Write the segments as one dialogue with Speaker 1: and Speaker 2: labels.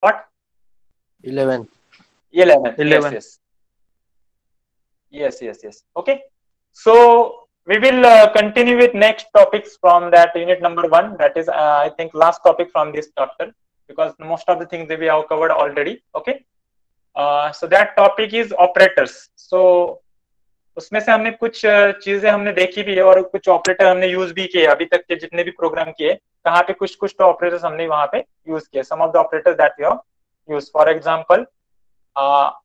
Speaker 1: What?
Speaker 2: 11.
Speaker 1: 11.
Speaker 3: 11.
Speaker 1: Yes. Okay. So we will continue with next topics from that unit number 1. That is, I think, last topic from this chapter, because most of the things that we have covered already. Okay. So that topic is operators. So उसमें से हमने कुछ चीजें हमने देखी भी है और कुछ ऑपरेटर हमने यूज भी किए अभी तक के जितने भी प्रोग्राम किए, कहाँ पे कुछ कुछ तो ऑपरेटर्स हमने वहां पे यूज किए. Some of the operators that we have used, for example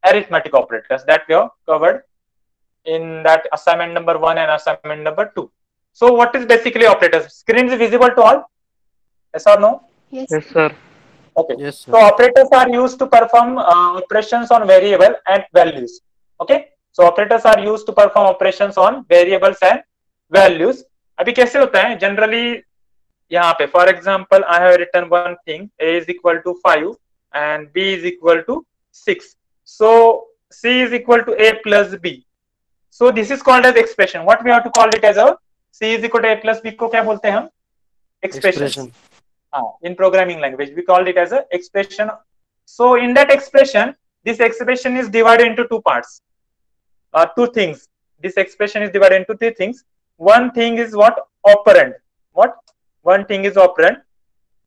Speaker 1: arithmetic operators that we have covered in that assignment number 1 and assignment number 2. So what is basically operators? Screen is visible to all? Yes or no?
Speaker 3: Yes, sir.
Speaker 1: Okay.
Speaker 2: Yes, sir.
Speaker 1: So operators are used to perform operations on variable and values. Okay. So operators are used to perform operations on variables and values. अभी कैसे होता है generally यहाँ पे, for example I have written one thing, a is equal to 5 and b is equal to 6. So c is equal to a plus b. So this is called as expression. What we have to call it as a c is equal to a plus b को क्या बोलते हैं हम? Expression. In programming language we called it as a expression. So in that expression, this expression is divided into two parts, two things. This expression is divided into three things. One thing is what? Operand. What? One thing is operand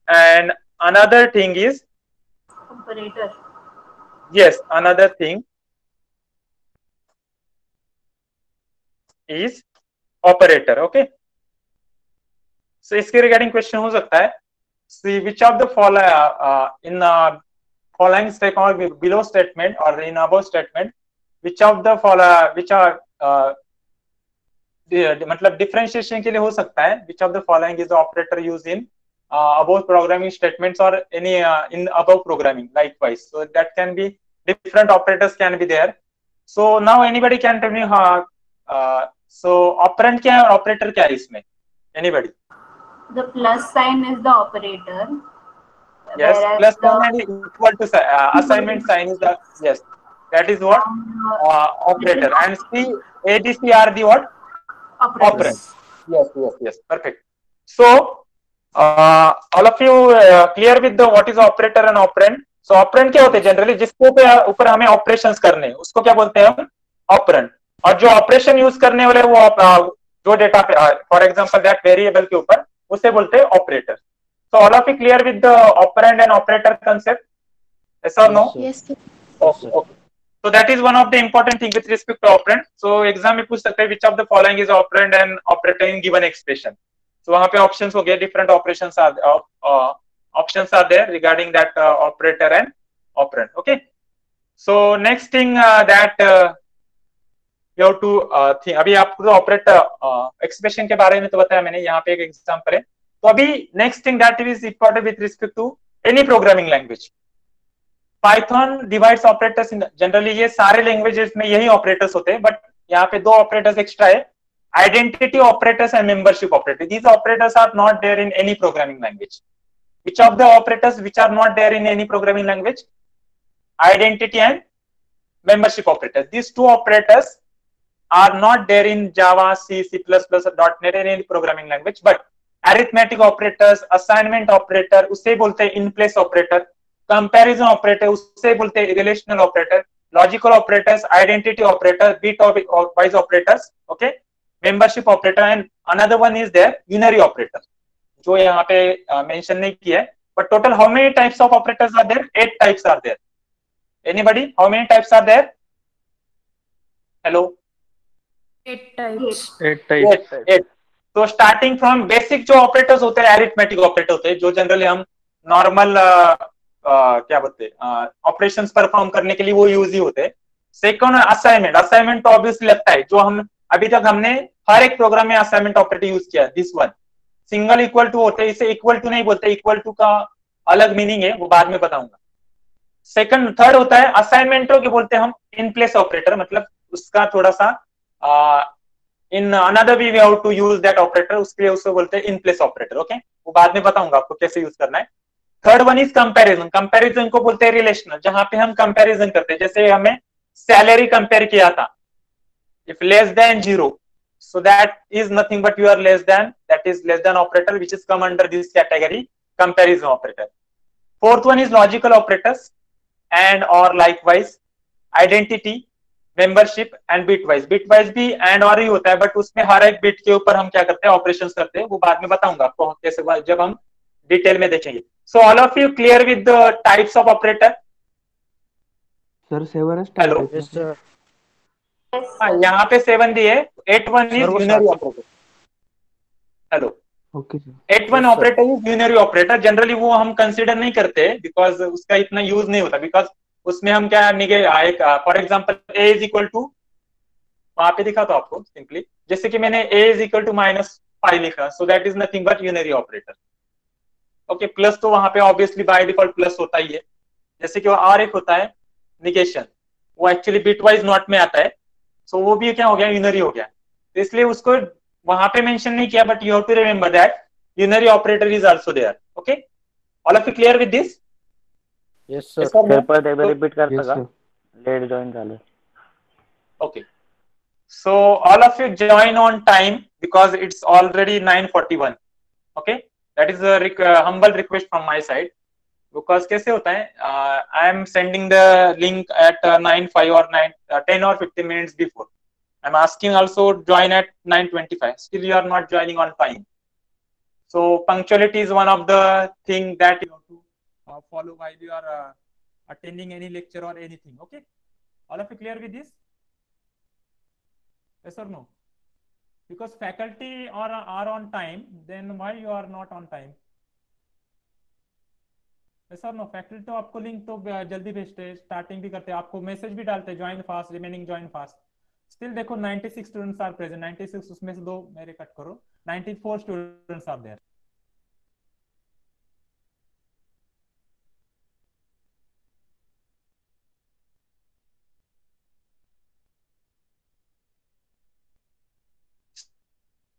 Speaker 1: and another thing is
Speaker 4: operator.
Speaker 1: Yes, another thing is operator. Okay. So इसके regarding question हो सकता है, see which of the following in following statement or below statement or in above statement, which of the following, which are मतलब differentiation के लिए हो सकता है, which of the following is the operator used in above programming statements or any in above programming likewise. So that can be different operators can be there. So now anybody can tell me so operand क्या है और operator क्या है इसमें? Anybody?
Speaker 4: The plus sign is the operator.
Speaker 1: Yes, plus sign is equal to assignment sign is the, yes, that is what operator, and C, A, B, C are the what? Operand. Yes, perfect. So all of you clear with the what is operator and operand? So operand क्या होते हैं generally, जिसके ऊपर हमें operations करने हैं उसको क्या बोलते हैं हम? ऑपरेंड. और जो ऑपरेशन यूज करने वाले वो जो डेटा पे फॉर एग्जांपल दैट वेरिएबल के ऊपर, उसे बोलते हैं operator. So all of you clear with the operand and operator concept? Yes or no?
Speaker 4: Yes.
Speaker 1: Okay. So that is one of the important thing with respect to operand. So exam में पूछ सकते हैं which of the following is operand and operator in given expression. So वहाँ पे options हो गए, different operations are there regarding that operator and operand. Okay. So next thing that you have to think. अभी आपको तो operator expression के बारे में तो बताया मैंने, यहाँ पे एक एग्जाम्पल है. तो अभी next thing that is important with respect to any programming language, Python divides operators in generally, ये सारे लैंग्वेजेस में यही ऑपरेटर्स होते हैं, बट यहाँ पे दो ऑपरेटर्स एक्स्ट्रा है, identity operators and membership operator. These operators are not there in any programming language. Which of the operators which are not there in any programming language? Identity and membership operators. These two operators are not there in Java, C, C++, or .NET in any programming language, but arithmetic operators, assignment operator उसे बोलते हैं in place operator, comparison operator उसे बोलते हैं relational operator, logical operators, identity operator, bitwise operators, okay, membership operator, and another one is there unary operator, जो यहाँ पे mention नहीं किया है. But total how many types of operators are there? 8 types are there. Anybody? How many types are there? Hello.
Speaker 5: 8 types.
Speaker 1: 8. तो starting from basic जो operators होते हैं अरिथमेटिक ऑपरेटर होते हैं, जो जनरली हम नॉर्मल क्या बोलते हैं ऑपरेशंस परफॉर्म करने के लिए वो यूज ही होते हैं. सेकंड असाइनमेंट तो ऑब्वियसली लगता है, जो हम अभी तक हमने हर एक प्रोग्राम में असाइनमेंट ऑपरेटर यूज किया. This one single equal to होते हैं, इसे इक्वल टू नहीं बोलते, इक्वल टू का अलग मीनिंग है, वो बाद में बताऊंगा. थर्ड होता है असाइनमेंटों के बोलते हैं हम इन प्लेस ऑपरेटर, मतलब उसका थोड़ा सा in another way we have to use that operator, उसके लिए उसको बोलते हैं in place operator. ओके, वो बाद में बताऊंगा आपको कैसे यूज करना है. थर्ड वन इज कंपैरिजन को बोलते हैं रिलेशनल, जहां पे हम कंपैरिजन करते हैं. जैसे हमें सैलरी कंपेयर किया था, if less than 0, so that is nothing but you are less than, that is less than operator which is come under this category, comparison operator. Fourth one is logical operators and or likewise, identity, membership and bitwise. bitwise भी and और ही होता है, but उसमें हर एक bit के ऊपर हम क्या करते हैं, ऑपरेशंस करते हैं, वो बाद में बताऊंगा आपको कैसे, जब हम डिटेल में देखेंगे. So all of you clear with the types of operator?
Speaker 2: Sir 7
Speaker 1: Hello.
Speaker 3: Yes, sir.
Speaker 4: Yes,
Speaker 1: हाँ,
Speaker 4: sir.
Speaker 1: यहाँ पे 7 दिए. 8-1 is
Speaker 3: Sir, वो
Speaker 1: unary
Speaker 3: साथ-
Speaker 1: operator. Hello.
Speaker 2: Okay sir.
Speaker 1: 8-1
Speaker 3: Yes, sir.
Speaker 1: operator is unary operator. Generally वो हम कंसिडर नहीं करते बिकॉज उसका इतना यूज नहीं होता, बिकॉज उसमें हम क्या एक for example a is equal to, वहां पे दिखा तो आपको सिंपली, जैसे कि मैंने a इज इक्वल टू -5 लिखा, so that is nothing but unary operator. Okay, plus तो वहां पे ऑब्वियसली बाय डिफॉल्ट प्लस होता ही है. जैसे कि वो आर एक होता है निगेशन, वो एक्चुअली बिटवाइज नॉट में आता है, सो वो भी क्या हो गया, यूनरी हो गया. तो इसलिए उसको वहां पे मेंशन नहीं किया, but you have to remember that unary operator is also there. Okay, all of you clear with this?
Speaker 3: Yes, sir.
Speaker 1: Yes, sir.
Speaker 6: परत एकदा रिपीट करता
Speaker 2: Yes,
Speaker 6: का?
Speaker 2: sir.
Speaker 6: लेट जॉईन झालं.
Speaker 1: Okay. So all of you join on time because it's already 9:41. Okay, that is a humble request from my side. Because कैसे होता है, I am sending the link at 9:05 or 10 or 15 minutes before. I'm asking also join at 9:25. Still you are not joining on time. So punctuality is one of the thing that you have to follow while you are attending any lecture or anything. Okay, all of you clear with this? Yes or no? Because faculty are on time, then why you are not on time? Yes or no? Faculty तो आपको link तो जल्दी भेजते हैं, starting भी करते हैं, आपको मैसेज भी डालते हैं, join fast, remaining join fast. Still देखो 96 स्टूडेंट्स आर प्रेजेंट, 96 उसमें से 2 मेरे कट करो, 94 students are there.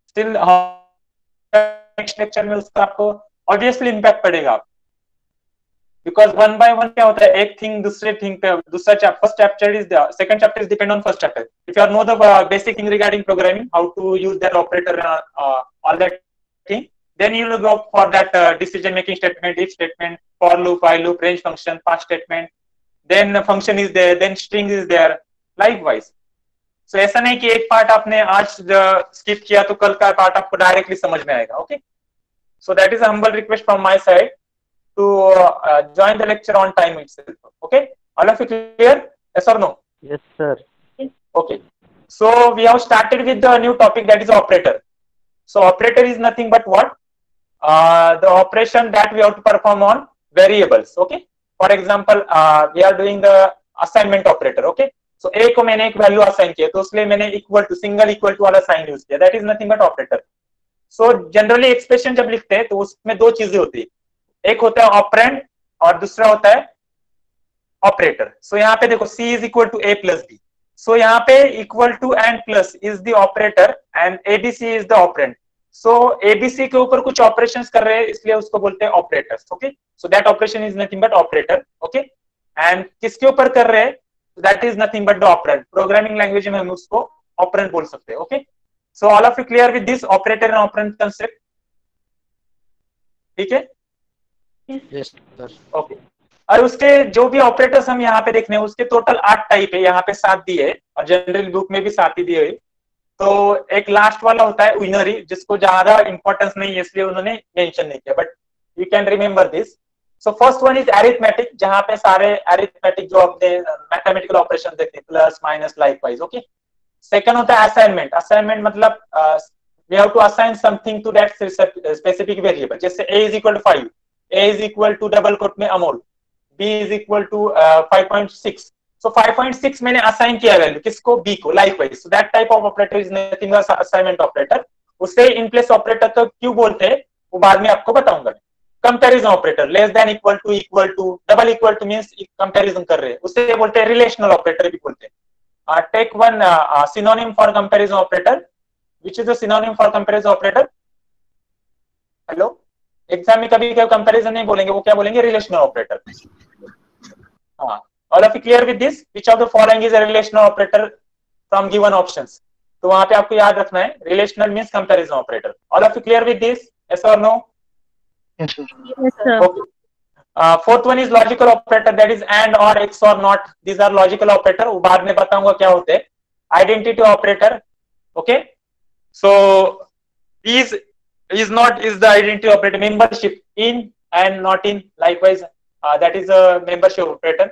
Speaker 1: Still next lecture में उसका आपको ऑब्वियसली इंपैक्ट पड़ेगा, बिकॉज वन बाय वन क्या होता है, एक थिंग दूसरे थिंग पे, दूसरा first chapter is second chapter is depend on first chapter. If you are know the basic thing regarding programming, how to use that operator, all that thing, then you will go for that decision making statement, if statement, for loop, while loop, range function, pass statement, then function is there, then string is there, likewise. So ऐसा नहीं कि एक part आपने आज skip किया तो कल का पार्ट आपको डायरेक्टली समझ में आएगा. Okay, so that is a humble request from my side to join the lecture on time itself. Okay, all of you clear? Yes or no?
Speaker 6: Yes, sir.
Speaker 1: Okay, so we have started with the new topic, that is operator. So operator is nothing but what? The operation that we have to perform on variables. Okay, for example, we are doing the assignment operator. Okay, so a को मैंने एक value assign किया, तो उसलिए मैंने equal to, single equal to वाला sign use किया, that is nothing but operator. So generally expression जब लिखते हैं तो उसमें 2 चीजें होती है, एक होता है ऑपरेंड और दूसरा होता है ऑपरेटर. सो यहाँ पे देखो c is equal to a plus b, so यहाँ पे equal to and plus is the operator and abc is the operand. So abc के ऊपर कुछ ऑपरेशंस कर रहे हैं, इसलिए उसको बोलते हैं operators. Okay, so that operation is nothing but operator. Okay, and किसके ऊपर कर रहे हैं, that is nothing but the operand. Programming language में हम उसको ऑपरेंड बोल सकते हैं. Okay, so all of you clear with this operator and operand concept? ठीक है,
Speaker 3: Yes, sir.
Speaker 1: ओके. और उसके जो भी ऑपरेटर्स हम यहाँ पे देखने हैं, उसके टोटल 8 टाइप है, यहाँ पे 7 दिए है और जनरल बुक में भी 7 ही दिए है. तो एक लास्ट वाला होता है यूनरी, जिसको ज्यादा इंपॉर्टेंस नहीं है इसलिए उन्होंने मेंशन नहीं किया, but you can remember this. So first one is arithmetic, जहां पे सारे अरिथमेटिक जो अपने मैथमेटिकल ऑपरेशन देखते हैं, plus minus likewise. Okay, second होता है असाइनमेंट. असाइनमेंट मतलब we have to assign something to that specific variable. जैसे a is equal to 5, a is equal to double quote में Amol, b is equal to 5.6. So 5.6 मैंने assign किया value किसको, b को, likewise. So that type of operator is nothing but assignment operator. उसे इन place operator तो क्यों बोलते हैं वो बाद में आपको बताऊंगा. Comparison operator, less than, equal to, double equal to means comparison कर रहे हैं, उसे बोलते हैं रिलेशनल ऑपरेटर भी बोलते हैं. Take one synonym for comparison operator. Which is the synonym for comparison operator? Hello, exam में कभी क्या कंपैरिजन नहीं बोलेंगे, वो क्या बोलेंगे, रिलेशनल ऑपरेटर. हाँ, all of you clear with this? Which of the following is a relational operator from given options? तो वहां पे आपको याद रखना है, relational means comparison operator. All of you clear with this? Yes or no?
Speaker 3: Yes, sir.
Speaker 5: Yes, sir.
Speaker 1: Okay. Fourth one is logical operator, that is and or x or not, these are logical operator, वो बाद में बताऊंगा क्या होते हैं. Identity operator, okay. So is not is the identity operator. Membership in and not in, likewise that is a membership operator.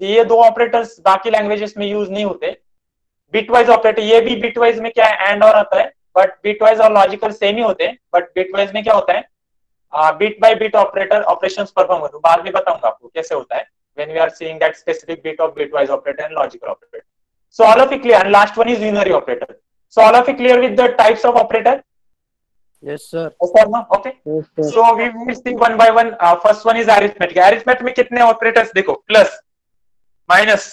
Speaker 1: ये दो operators बाकी लैंग्वेजेस में यूज नहीं होते. बिटवाइज ऑपरेटर, ये भी बिटवाइज में क्या है, एंड और आता है, बट बिटवाइज और लॉजिकल सेम ही होते हैं, बट बिटवाइज में क्या होता है, bit by bit operator operations perform होते हैं. बाद में बताऊंगा आपको कैसे होता है when we are seeing that specific bit of bitwise operator and logical operator. So all of you clear. And last one is unary operator. So all of you clear with the types of operator?
Speaker 3: Yes, sir.
Speaker 1: Okay. So we will see one by one. First one is arithmetic. Arithmetic में कितने operators देखो, plus, minus,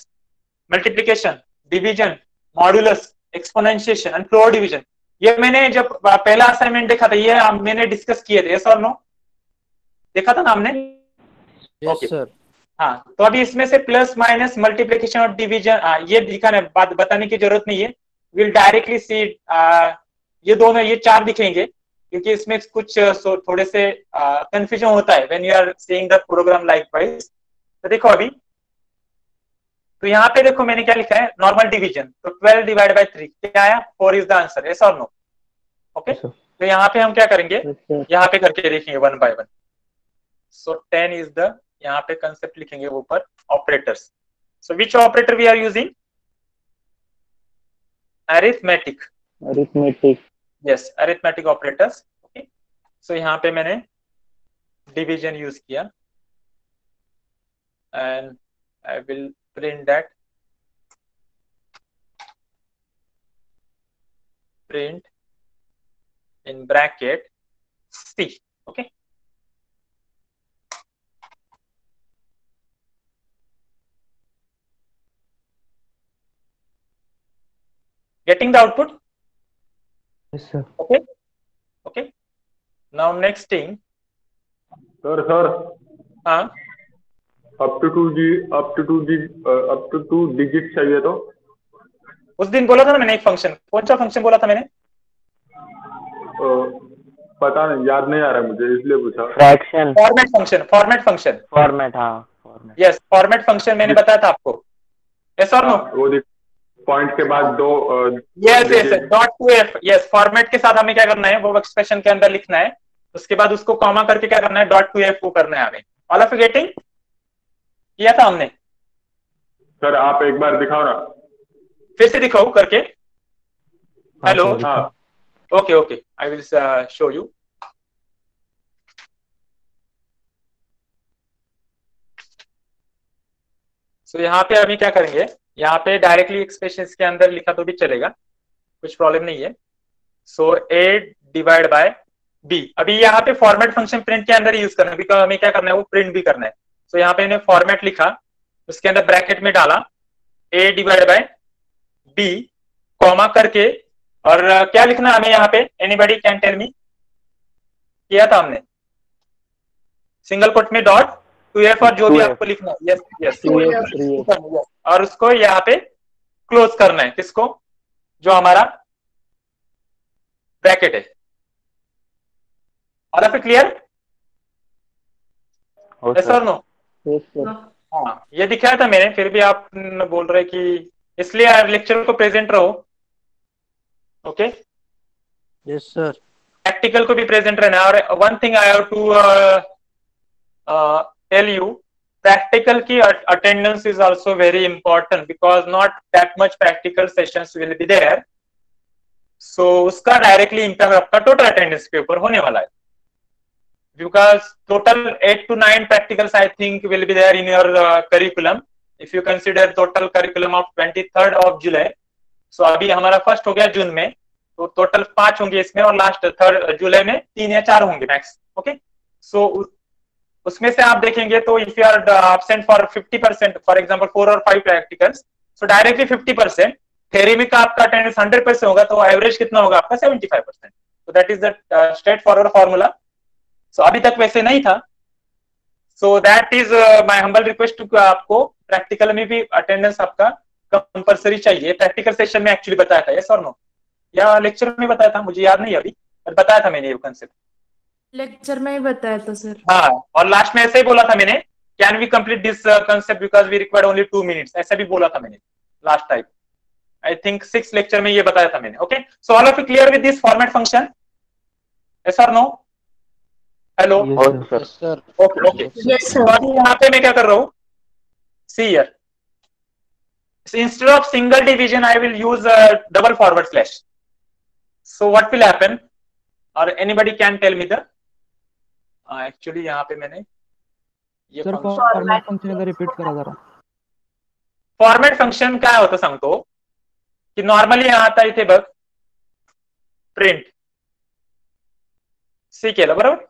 Speaker 1: multiplication, division, modulus, exponentiation and floor division. ये मैंने जब पहला assignment देखा था, ये मैंने डिस्कस किए थे. यस और नो? देखा था ना हमने?
Speaker 3: Yes, sir.
Speaker 1: हाँ, तो अभी इसमें से प्लस, माइनस, मल्टीप्लिकेशन और डिवीजन ये दिखाने बात बताने की जरूरत नहीं है. विल डायरेक्टली सी ये दोनों, ये चार दिखेंगे, क्योंकि इसमें कुछ थोड़े से कंफ्यूजन होता है when you are seeing the program likewise. तो देखो अभी, तो यहाँ पे देखो मैंने क्या लिखा है, नॉर्मल डिवीजन. तो 12 डिवाइड बाय 3 क्या आया, 4 इज द आंसर. यस और नो? ओके. तो यहाँ पे हम क्या करेंगे, यहाँ पे करके देखेंगे one by one. So 10 is the, यहाँ पे कंसेप्ट लिखेंगे ऊपर, operators. So which operator we are using? Arithmetic. Yes, arithmetic operators. Okay. So यहाँ पे मैंने division use किया, and I will print that. Print in bracket C. Okay. Getting the output?
Speaker 2: Yes, sir.
Speaker 1: Okay. Okay. Now next thing.
Speaker 7: Sir
Speaker 1: हाँ,
Speaker 7: up to two digit चाहिए. तो
Speaker 1: उस दिन बोला था ना मैंने एक फंक्शन, कौन सा फंक्शन बोला था मैंने?
Speaker 7: पता नहीं, याद नहीं आ रहा मुझे, इसलिए पूछा.
Speaker 6: फ्रैक्शन.
Speaker 1: Format function.
Speaker 6: फॉर्मेट. हाँ, फॉर्मेट.
Speaker 1: यस, फॉर्मेट फंक्शन मैंने बताया था आपको. यस और नो?
Speaker 7: वो पॉइंट के बाद दो.
Speaker 1: Yes yes, dot to F. Yes, format के साथ हमें क्या करना है, वो एक्सप्रेशन के अंदर लिखना है, उसके बाद उसको कॉमा करके क्या करना है, डॉट टू एफ को करना है हमें. All of you getting? किया था हमने.
Speaker 7: सर आप एक बार दिखाओ ना,
Speaker 1: फिर से दिखाओ करके. हेलो.
Speaker 7: हाँ.
Speaker 1: Okay okay, I will show you. So यहाँ पे अभी क्या करेंगे, यहाँ पे डायरेक्टली एक्सप्रेशन के अंदर लिखा तो भी चलेगा, कुछ प्रॉब्लम नहीं है. सो ए डिवाइड बाय बी. अभी यहाँ पे फॉर्मेट फंक्शन प्रिंट के अंदर यूज करना है, बिकॉज हमें क्या करना है, वो प्रिंट भी करना है. सो यहाँ पे मैंने फॉर्मेट लिखा, उसके अंदर ब्रैकेट में डाला ए डिवाइड बाय बी, कॉमा करके, और क्या लिखना है हमें यहाँ पे, एनीबॉडी कैन टेल मी? किया था हमने सिंगल कोट में डॉट टू एफ, और जो भी आपको लिखना है. यस यस, और उसको यहाँ पे क्लोज करना है. किसको? जो हमारा ब्रैकेट है. All of it clear? Yes और नो? हाँ, ये दिखाया था मैंने, फिर भी आप बोल रहे कि, इसलिए आप लेक्चर को प्रेजेंट रहो. ओके.
Speaker 3: Yes, sir.
Speaker 1: प्रैक्टिकल को भी प्रेजेंट रहना है. और one thing I have to tell you, practical की attendance is also very important because not that much practical sessions will be there. So उसका directly impact आपका total attendance के ऊपर होने वाला है. Because total 8 to 9 practicals I think will be there in your curriculum. If you consider total curriculum of 23rd of July. So अभी हमारा first हो गया जून में, तो टोटल 5 होंगे इसमें, और लास्ट 3rd जुलाई में 3 या 4 होंगे मैक्स. ओके. सो उसमें से आप देखेंगे तो if you are absent for 50%, for example 4 और 5 प्रैक्टिकल्स, सो डायरेक्टली 50%. थ्योरी में का आपका अटेंडेंस 100% होगा, तो एवरेज कितना होगा आपका? 75%. So that is the straightforward formula. So अभी तक वैसे नहीं था. So that is my humble request to आपको प्रैक्टिकल में भी अटेंडेंस आपका कंपलसरी चाहिए. प्रैक्टिकल सेशन में एक्चुअली बताया था. यस और नो? या लेक्चर में बताया था, मुझे याद नहीं अभी, पर बताया था मैंने ये कंसेप्ट.
Speaker 5: लेक्चर में ही बताया था सर।
Speaker 1: हाँ, और लास्ट में ऐसे ही बोला था मैंने, can we complete this concept because we required only 2 minutes, ऐसा भी बोला था मैंने last time. I think 6 lecture में ये बताया था मैंने। Okay, so all of you clear with this format function? Yes और no? Hello?
Speaker 2: Yes, sir.
Speaker 3: Yes, sir.
Speaker 1: Okay okay.
Speaker 4: Yes, sir.
Speaker 1: तो अभी यहाँ पे मैं क्या कर रहा हूँ, see here, instead of single division I will use a double forward slash. So what will happen, or anybody can tell me the actually यहाँ पे मैंने ये
Speaker 2: सर
Speaker 1: function,
Speaker 2: फॉर्मेट फंक्शन एकदा रिपीट करा जरा.
Speaker 1: फॉर्मॅट फंक्शन काय होतं सांगतो की नॉर्मली आता इथे बघ प्रिंट सी केलं बरोबर,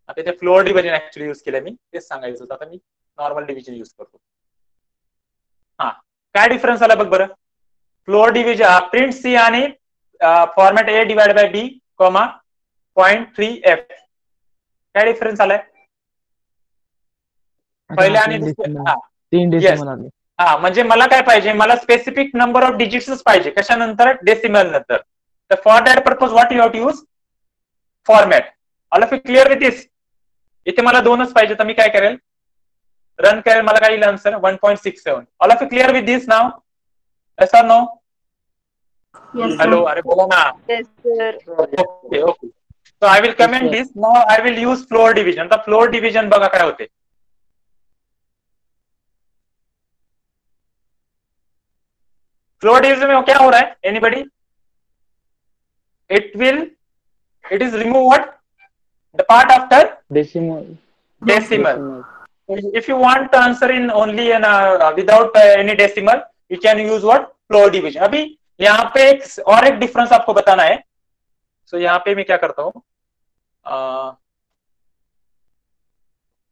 Speaker 1: आता इथे फ्लोअर डिव्हिजन ऍक्च्युली यूज केलं मी, तेच सांगायचं होतं, आता मी नॉर्मल डिव्हिजन यूज करतो. हा, काय डिफरन्स आला बघ बरं, फ्लोअर डिव्हिजन प्रिंट सी आणि format a divide by b comma 0.3f, काय डिफरन्स आलाय पहिले आणि दुसरे? हा
Speaker 2: 3 डेसिमल आले.
Speaker 1: हा, म्हणजे मला काय पाहिजे, मला स्पेसिफिक नंबर ऑफ डिजिट्सच पाहिजे, कशानंतर? डेसिमल नंतर. तर for that purpose what you have to use format. All of you clear with this? इथे मला 2च पाहिजे, तर मी काय करेल, रन करेल, मला काय येईल answer 1.67. All of you clear with this नाव? यस और नो?
Speaker 4: Yes, sir.
Speaker 1: हॅलो, अरे बोला ना.
Speaker 8: Yes, sir.
Speaker 1: Okay okay. So I will comment this now, I will use floor division. तर फ्लोअर डिव्हिजन बघा काय होते, फ्लोअर डिवीजन में क्या हो रहा है, anybody? It is remove what, the part after decimal. If you want to answer in only in without any decimal, you can use what, floor division. अभी यहाँ पे एक डिफरेंस आपको बताना है. सो यहाँ पे मैं क्या करता हूँ,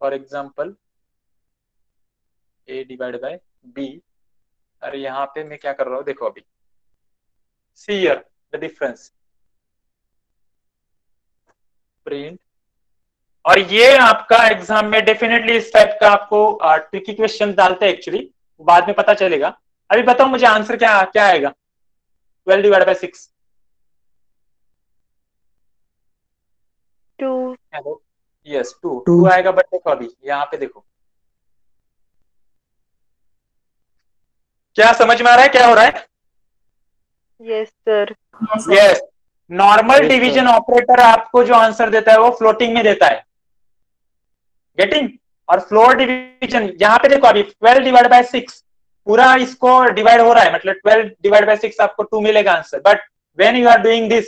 Speaker 1: for example a divide by b. अरे यहाँ पे मैं क्या कर रहा हूँ, देखो अभी, see here the difference, print. और ये आपका एग्जाम में डेफिनेटली इस टाइप का आपको ट्रिकी क्वेश्चन डालते हैं एक्चुअली, बाद में पता चलेगा. अभी बताओ मुझे आंसर क्या क्या आएगा, 12 डिवाइड बाय 6.
Speaker 8: 2.
Speaker 1: हेलो, यस 2 आएगा. बट देखो अभी यहाँ पे देखो, क्या समझ में आ रहा है क्या हो रहा है?
Speaker 8: Yes, sir.
Speaker 4: Yes, sir.
Speaker 1: Yes, normal
Speaker 3: Yes,
Speaker 1: division operator आपको जो आंसर देता है वो फ्लोटिंग में देता है, गेटिंग. और फ्लोर डिवीजन यहाँ पे देखो अभी 12 डिवाइड बाय 6 पूरा इसको डिवाइड हो रहा है, मतलब 12 डिवाइड बाय 6 आपको 2 मिलेगा answer. But when you are doing this,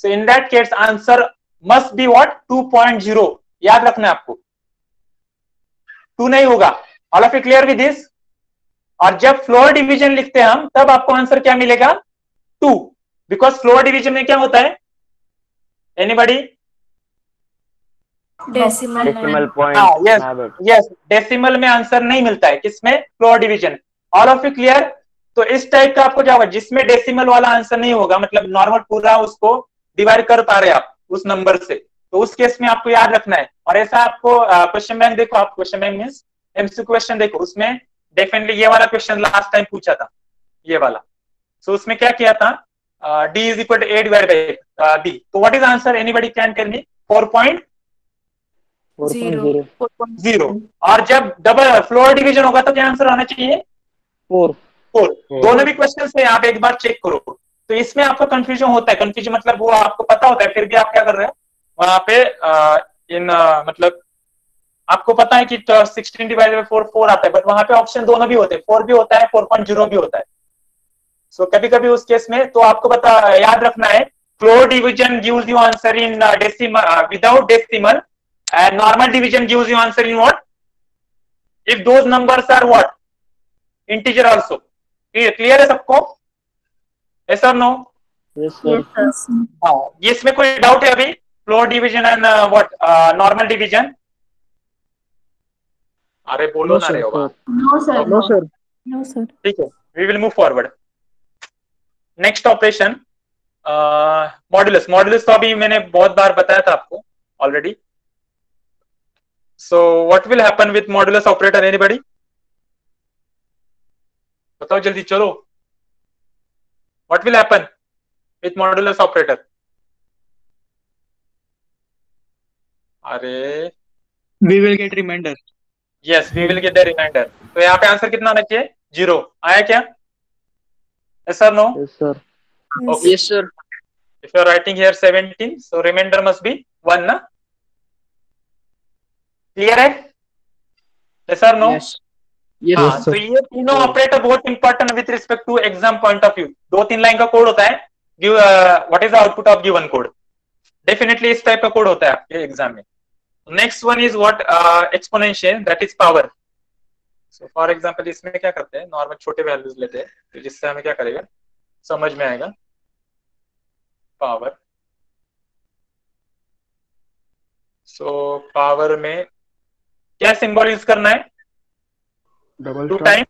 Speaker 1: so in that case answer must be what, 2.0. याद रखना है आपको, 2 नहीं होगा. All of you clear with this? और जब फ्लोर डिवीजन लिखते हैं हम, तब आपको आंसर क्या मिलेगा, 2, बिकॉज फ्लोर डिवीजन में क्या होता है, anybody?
Speaker 5: Decimal
Speaker 6: point.
Speaker 1: Yes, decimal में आंसर नहीं मिलता है, किसमें? Floor division. All of you clear? तो इस टाइप का आपको क्या होगा, जिसमें डेसिमल वाला आंसर नहीं होगा, मतलब नॉर्मल पूरा उसको डिवाइड कर पा रहे आप उस नंबर से, तो उस केस में आपको याद रखना है. और ऐसा आपको क्वेश्चन बैंक देखो, आप question bank means MCQ question देखो, उसमें डेफिनेटली ये वाला क्वेश्चन लास्ट टाइम पूछा था, ये वाला. सो उसमें क्या किया था, d is equal to a divide by b. तो what is answer, anybody can tell me? 4.0. और जब डबल फ्लोर डिवीजन होगा तो क्या आंसर आना चाहिए? 4. दोनों भी क्वेश्चन से आप एक बार चेक करो. तो इसमें आपका कंफ्यूजन होता है, कंफ्यूजन मतलब वो आपको पता होता है, फिर भी आप क्या कर रहे हैं वहां पे मतलब आपको पता है कि 16 डिवाइडेड बाय 4 आता है, बट वहां पे ऑप्शन दोनों भी होते हैं, 4 भी होता है, 4.0 भी होता है. सो कभी कभी उस केस में तो आपको याद रखना है, floor division gives you answer in decimal without decimal, and normal division gives you answer in what, if those numbers are what, integer also. Clear है सबको? Yes or no?
Speaker 3: Yes, sir.
Speaker 4: Yes, sir.
Speaker 1: हाँ, इसमें कोई doubt है अभी, floor division and what normal division? अरे बोलो ना रे बाबा.
Speaker 4: No, sir.
Speaker 3: No, sir.
Speaker 5: No sir.
Speaker 1: ठीक है, we will move forward. Next operation, modulus. Modulus तो अभी मैंने बहुत बार बताया था आपको already. So what will happen with modulus operator, anybody? बताओ जल्दी, चलो. What will happen? with modulus operator? अरे
Speaker 2: We will get remainder.
Speaker 1: yes, we will get the remainder. तो यहाँ पे आंसर कितना आना चाहिए? 0 आया क्या? Yes or no?
Speaker 3: Yes, sir.
Speaker 1: Okay.
Speaker 3: Yes, sir.
Speaker 1: If you are writing here 17, so remainder must be 1 ना? Clear है? Yes or no?
Speaker 3: Yes. Yes,
Speaker 1: हाँ,
Speaker 3: sir.
Speaker 1: तो ये तीनों ऑपरेटर बहुत important with respect to exam point of view. 2-3 line का code होता है. Give what is the output of given code. Definitely इस टाइप का कोड होता है आपके एग्जाम में. Next one is what exponential, that is power. So for example इसमें क्या करते हैं, नॉर्मल छोटे वैल्यूज लेते हैं, तो जिससे हमें क्या करेगा समझ में आएगा. पावर. सो पावर में क्या सिंबल यूज करना है?
Speaker 6: Double
Speaker 1: 2 time.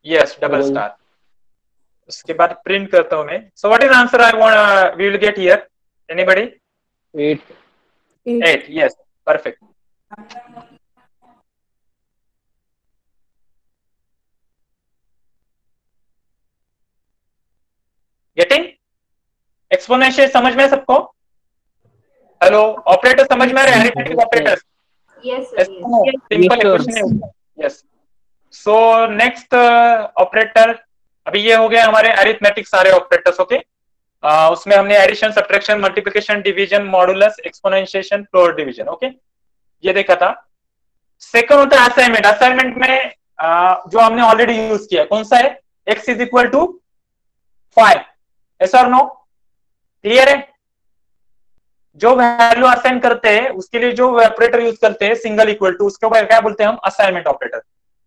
Speaker 1: Yes, double star. उसके बाद प्रिंट करता हूं मैं. So what is answer I want we will get here? Anybody?
Speaker 3: 8.
Speaker 1: 8. Yes, perfect. Getting? Exponential समझ में सबको? हेलो, ऑपरेटर समझ में आ रहे हैं? Arithmetic operators.
Speaker 4: Yes, sir. Yes.
Speaker 1: Simple
Speaker 3: Yes, sir.
Speaker 1: Question है. यस. सो नेक्स्ट ऑपरेटर, अभी ये हो गया हमारे अरिथमेटिक सारे ऑपरेटर्स. ओके, उसमें हमने addition, subtraction, multiplication, division, modulus, exponentiation, floor division. Okay, ये देखा था. सेकंड होता है असाइनमेंट. असाइनमेंट में जो हमने ऑलरेडी यूज किया, कौन सा है? x is equal to 5. Yes और नो? क्लियर है? जो वैल्यू असाइन करते हैं उसके लिए जो ऑपरेटर यूज करते हैं सिंगल इक्वल टू, उसके ऊपर क्या बोलते हैं हम? Assignment operator.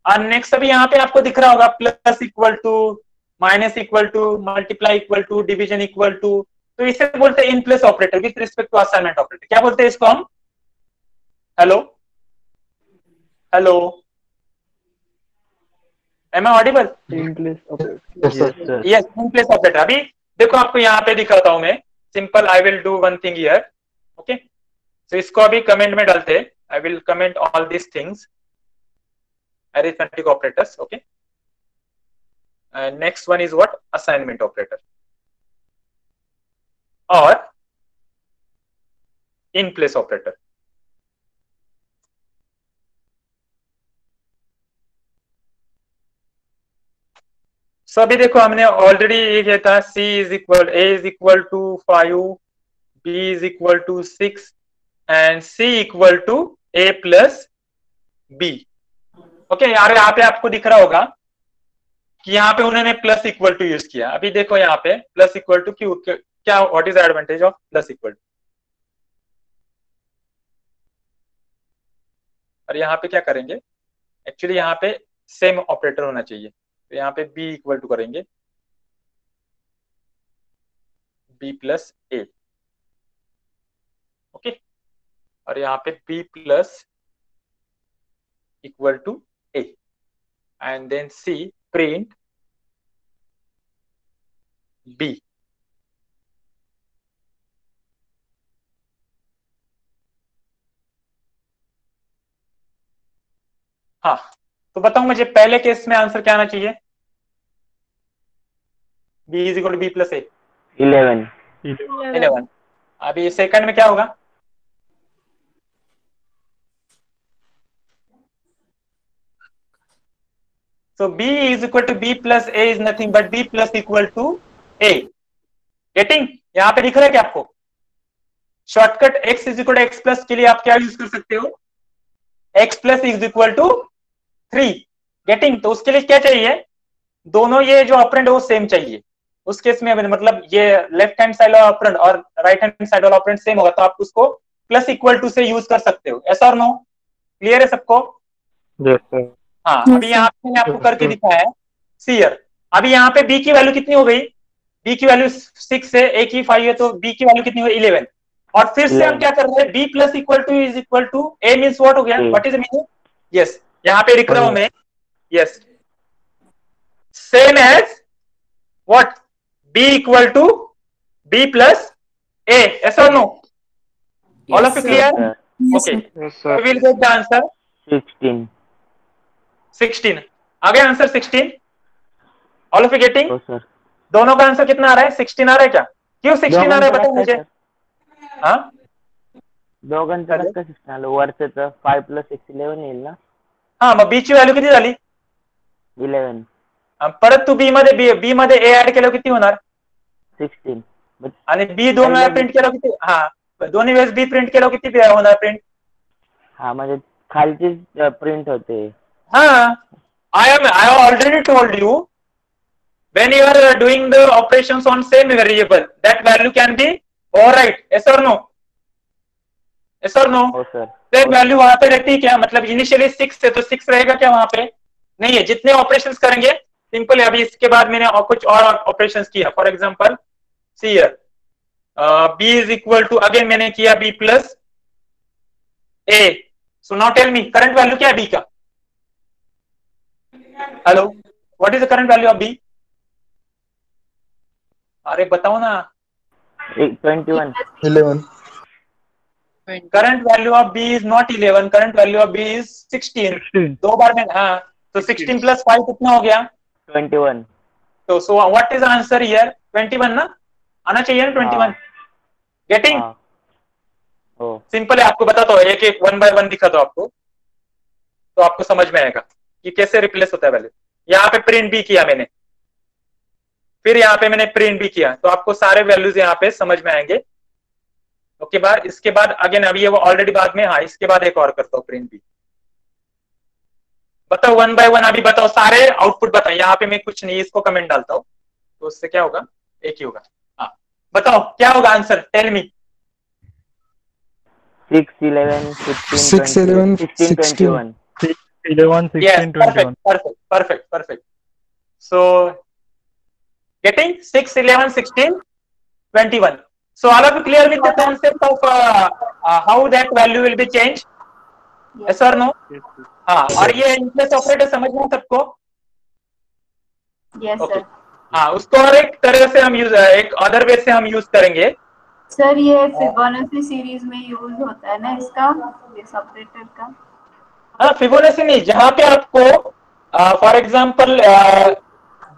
Speaker 1: और नेक्स्ट अभी यहाँ पे आपको दिख रहा होगा plus equal to, minus equal to, multiply equal to, division equal to. तो इसे बोलते हैं in place operator with respect to assignment operator. क्या बोलते हैं इसको हम? Hello hello, am I audible?
Speaker 6: In place operator.
Speaker 3: Yes, sir.
Speaker 1: Yes, in place operator. अभी देखो आपको यहाँ पे दिखाता हूं मैं. Simple, I will do one thing here. Okay, so इसको अभी कमेंट में डालते हैं. I will comment all this things, arithmetic operators. Okay, and next one is what? Assignment operator or in place operator. So अभी देखो हमने already ये किया था. a is equal to 5, b is equal to 6 and c equal to a plus b. Okay, यार यहाँ पे आपको दिख रहा होगा कि यहाँ पे उन्होंने प्लस इक्वल टू यूज किया. अभी देखो यहाँ पे प्लस इक्वल टू क्यों, क्या, what is advantage of plus equal to? और यहाँ पे क्या करेंगे? एक्चुअली यहाँ पे सेम ऑपरेटर होना चाहिए. तो यहाँ पे बी इक्वल टू करेंगे बी प्लस ए. ओके, और यहाँ पे b plus equal to A and then C print B. हाँ, तो बताऊं मुझे पहले केस में आंसर क्या आना चाहिए? B is equal to B plus A. 11. अभी सेकंड में क्या होगा? So B is equal to B plus A is nothing but B plus equal to A. Getting? यहाँ पे दिख रहा है क्या आपको? Shortcut x is equal to x plus के लिए आप क्या यूज कर सकते हो? x plus is equal to 3. Getting? तो उसके लिए क्या चाहिए? दोनों ये जो ऑपरेंड है वो सेम चाहिए. उस केस में मतलब ये लेफ्ट हैंड साइड वाला ऑपरेंड और राइट हैंड साइड वाला ऑपरेंड सेम होगा, तो आप उसको प्लस इक्वल टू से यूज कर सकते हो. ऐसा और नो? क्लियर है सबको?
Speaker 6: Yes, sir.
Speaker 1: हाँ, अभी यहाँ पे मैंने आपको करके दिखाया है. सीयर, अभी यहाँ पे b की वैल्यू कितनी हो गई? b की वैल्यू 6 है, a की 5 है, तो b की वैल्यू कितनी हुई? 11. और फिर से हम क्या कर रहे हैं? b plus equal to is equal to a means what हो गया? What is meaning? यस, यहाँ पे लिख रहा हूं मैं. Yes, same as what? b equal to b plus a. Yes और no? All of you clear? Okay,
Speaker 6: Yes, sir.
Speaker 1: We will get the answer 16. आ गया answer 16? All of you getting?
Speaker 6: Oh, sir.
Speaker 1: दोनों का answer कितना आ रहा है? 16 आ रहा है क्या? क्यों 16 आ रहा है बताओ मुझे. हा
Speaker 3: 2 घंटे कसं 16 आलं वरचं तर 5 + 6 11 येईल ना.
Speaker 1: हा मग बी ची व्हॅल्यू किती झाली.
Speaker 3: 11
Speaker 1: परत तू बी मध्ये ए ऍड केलं किती होणार.
Speaker 3: 16
Speaker 1: आणि बी 2 वेळा प्रिंट केलं किती. हा दोन्ही वेळेस बी प्रिंट केलं किती होणार प्रिंट.
Speaker 3: हा म्हणजे खालची प्रिंट होते.
Speaker 1: हा I have already told you when you are doing the operations on same variable that value can be overwrite. Yes or no? Yes or no?
Speaker 3: हो सर.
Speaker 1: सेम वैल्यू वहां पे रहती है क्या. मतलब इनिशियली 6 है तो 6 रहेगा क्या वहां पे. नहीं है. जितने ऑपरेशंस करेंगे सिंपल है. अभी इसके बाद मैंने कुछ और ऑपरेशंस किया. For example see here b is equal to again मैंने किया b plus a. So now tell me current value क्या है b का. Hello what is the current value of b. अरे बताओ ना.
Speaker 3: 21
Speaker 6: 11.
Speaker 1: Current value of b is not 11. Current value of b is 16.
Speaker 2: 16.
Speaker 1: दो बार में. हाँ तो 16 + 5 कितना हो गया.
Speaker 3: 21.
Speaker 1: तो सो व्हाट इज आंसर हियर 21 ना. आना चाहिए ना 21. गेटिंग.
Speaker 3: हो
Speaker 1: सिंपल है. आपको बताता हूँ एक एक 1 by 1 दिखा दो आपको तो आपको समझ में आएगा कि कैसे रिप्लेस होता है वैल्यू. यहाँ पे प्रिंट भी किया मैंने. फिर यहाँ पे मैंने प्रिंट भी किया तो आपको सारे वैल्यूज यहाँ पे समझ में आएंगे. ओके बाद इसके बाद अगेन अभी ये वो ऑलरेडी बाद में. हाँ इसके बाद एक और करता हूँ प्रिंट भी. बताओ 1 by 1 अभी बताओ सारे आउटपुट बताओ. यहाँ पे मैं कुछ नहीं इसको कमेंट डालता हूँ तो उससे क्या होगा एक ही होगा. हाँ बताओ क्या होगा answer. Tell me.
Speaker 3: 6 11 16
Speaker 6: 6 11
Speaker 3: 16 21.
Speaker 2: 11, 16,
Speaker 1: Yes,
Speaker 2: 21.
Speaker 1: perfect. So, getting 6, 11, 16, 21. So, all of you clear with the concept of how that value will be changed? Yes or no? हाँ और ये इनप्लेस ऑपरेटर समझ में सबको.
Speaker 4: Yes,
Speaker 1: Okay.
Speaker 4: sir.
Speaker 1: हाँ उसको और एक तरह से हम एक अदर वे से हम यूज करेंगे.
Speaker 4: सर ये फिबोनाची सीरीज में यूज होता है ना इसका इस ऑपरेटर का.
Speaker 1: हाँ फिबोनाची नहीं. जहां पे आपको फॉर एग्जांपल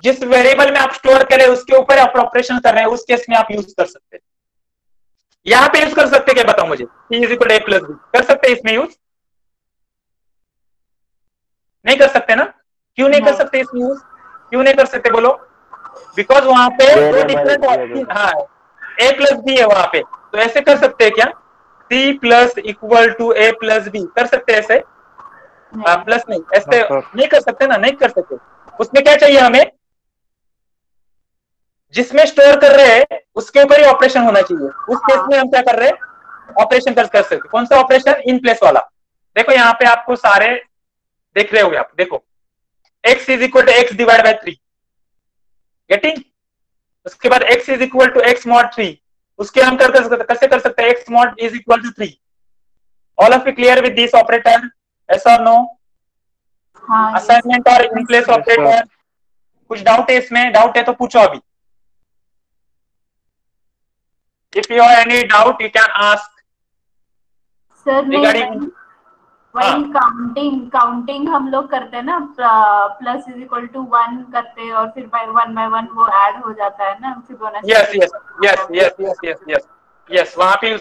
Speaker 1: जिस वेरिएबल में आप स्टोर करें उसके ऊपर आप ऑपरेशन कर रहे हैं उस केस में आप यूज कर सकते हैं. यहाँ पे यूज कर सकते क्या बताओ मुझे. c = a + b कर सकते हैं इसमें यूज. नहीं कर सकते ना. क्यों नहीं कर सकते इसमें यूज. क्यों नहीं कर सकते बोलो. बिकॉज वहां पे दो डिफरेंट. हाँ a + b है वहां पे तो ऐसे कर सकते हैं क्या. c + = a + b कर सकते हैं ऐसे. प्लस नहीं ऐसे नहीं कर सकते ना. नहीं कर सकते. उसमें क्या चाहिए हमें. जिसमें स्टोर कर रहे हैं उसके ऊपर ही ऑपरेशन होना चाहिए. उस केस में हम क्या कर रहे हैं ऑपरेशन कर सकते. कौन सा ऑपरेशन. इन प्लेस वाला. देखो यहाँ पे आपको सारे देख रहे होगे आप. देखो x = x / 3. गेटिंग. उसके बाद x = x mod 3. उसके हम कैसे कर सकते हैं. x mod = 3. All of you clear with this operator. Yes or no?
Speaker 4: हाँ.
Speaker 1: असाइनमेंट और इन प्लेस ऑपरेटर. कुछ डाउट है इसमें. डाउट है तो पूछो अभी. If you have any doubt, you can ask.
Speaker 4: Sir
Speaker 1: Regarding.
Speaker 4: वही काउंटिंग हम लोग करते हैं ना. प्लस = 1 करते हैं और फिर 1 by 1 वो ऐड हो जाता है ना फिबोनाची.
Speaker 1: Yes. वहां पे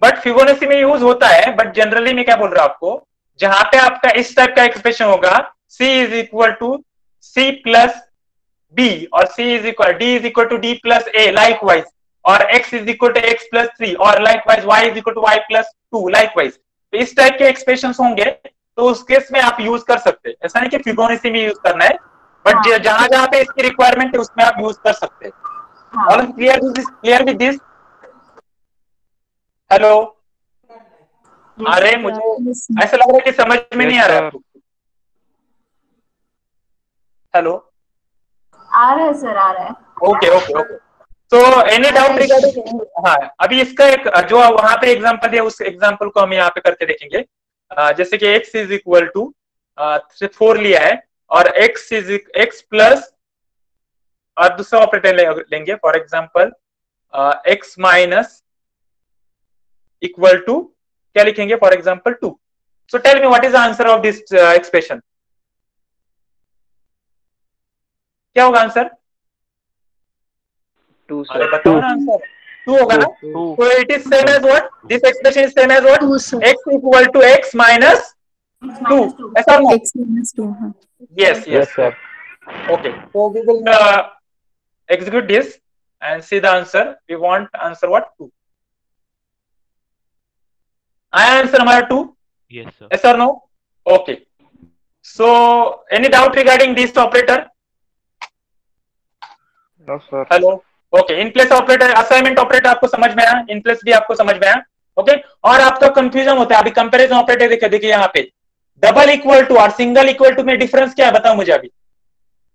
Speaker 1: बट फिबोनाची में यूज होता है. बट जनरली मैं क्या बोल रहा हूँ आपको. जहां पे आपका इस टाइप का एक्सप्रेशन होगा c = c + b और d = d + a likewise और x = x + 3 और likewise y = y + 2 likewise. तो इस टाइप के एक्सप्रेशंस होंगे तो उस केस में आप यूज कर सकते हैं. ऐसा नहीं कि फिबोनाची में यूज करना है बट जहां जहां पे इसकी रिक्वायरमेंट है उसमें आप यूज कर सकते हैं. All clear with this. Hello. अरे मुझे ऐसा लग रहा है कि समझ में नहीं आ रहा है. हेलो.
Speaker 4: आ रहा है सर. आ रहा है.
Speaker 1: ओके. तो एनी डाउट रिगार्डिंग. हाँ अभी इसका एक जो वहां पे एग्जांपल दिया उस एग्जांपल को हम यहाँ पे करके देखेंगे. जैसे कि x = 4 लिया है और x प्लस और दूसरा ऑपरेटर लेंगे. फॉर एग्जांपल x माइनस = क्या लिखेंगे. For example 2. So tell me what is the answer of this expression. क्या होगा आंसर.
Speaker 3: 2
Speaker 1: अरे बताओ ना आंसर. 2 होगा ना?
Speaker 3: Two.
Speaker 1: So it is same as what? This expression is same as what?
Speaker 5: 2 sir.
Speaker 1: X equal to x minus 2.
Speaker 4: -2.
Speaker 1: Yes or no?
Speaker 5: X minus 2. हाँ.
Speaker 1: Yes, yes.
Speaker 3: Yes, sir.
Speaker 1: Okay. So we will execute this and see the answer. We want answer what? 2. आया answer हमारा 2?
Speaker 9: Yes, sir.
Speaker 1: Yes or no? Okay. So any doubt regarding this operator?
Speaker 6: No, sir.
Speaker 1: Hello. Okay. In place operator, assignment operator आपको समझ में आया, in place भी आपको समझ में आया. ओके. और आपका कंफ्यूजन होता है अभी कंपैरिजन ऑपरेटर. देखिए यहाँ पे डबल इक्वल टू और सिंगल इक्वल टू में डिफरेंस क्या है बताओ मुझे अभी.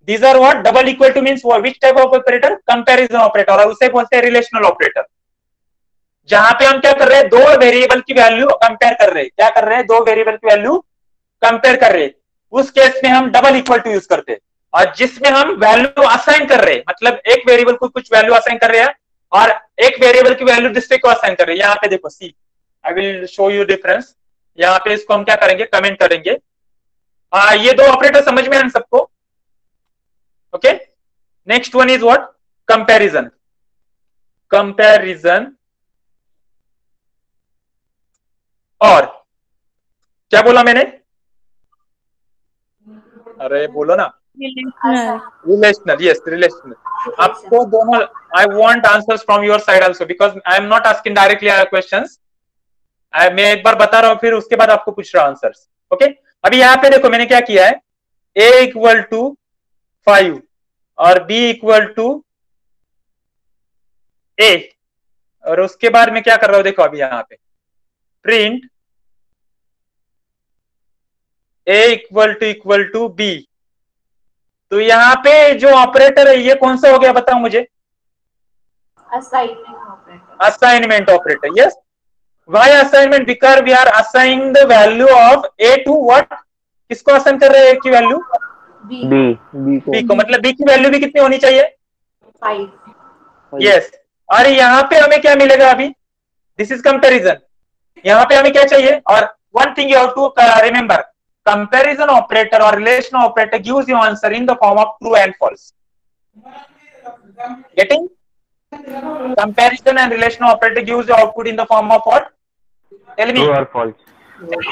Speaker 1: These are what? Double equal to means which type of operator? Comparison operator, और उसे बोलते हैं रिलेशनल ऑपरेटर. जहां पे हम क्या कर रहे हैं, दो वेरिएबल की वैल्यू कंपेयर कर रहे हैं. क्या कर रहे हैं? दो वेरिएबल की वैल्यू कंपेयर कर रहे हैं. उस केस में हम डबल इक्वल टू यूज करते हैं. और जिसमें हम वैल्यू असाइन कर रहे हैं, मतलब एक वेरिएबल को कुछ वैल्यू असाइन कर रहे हैं और एक वेरिएबल की वैल्यू दूसरे को असाइन कर रहे हैं. यहाँ पे देखो see, I will show you difference. यहाँ पे इसको हम क्या करेंगे, कमेंट करेंगे. ये दो ऑपरेटर समझ में आए सबको? Okay. Next one is what? Comparison. Comparison और क्या बोला मैंने? अरे बोलो ना. रिलेशनल. Yes, relational. आपको दोनों, I want answers from your side also because I am not asking directly questions. मैं एक बार बता रहा हूं, फिर उसके बाद आपको पूछ रहा हूं आंसर्स. ओके. अभी यहाँ पे देखो मैंने क्या किया है. a इक्वल टू 5 और b इक्वल टू a, और उसके बाद में क्या कर रहा हूं देखो अभी यहाँ पे print a equal to b. तो यहाँ पे जो ऑपरेटर है ये कौन सा हो गया बताओ मुझे?
Speaker 4: Assignment operator.
Speaker 1: Assignment operator. Yes. Why assignment? Because we are assigning the value of a to what? किसको असाइन कर रहे हैं? a की वैल्यू b को. मतलब b की वैल्यू भी कितनी होनी चाहिए?
Speaker 4: 5.
Speaker 1: यस. और यहाँ पे हमें क्या मिलेगा अभी? This is comparison. यहाँ पे हमें क्या चाहिए? और one thing you have to remember, comparison operator or relational operator gives you answer in the form of true and false. Getting? Comparison and relational operator gives you output in the form of what? Tell me.
Speaker 3: True or false?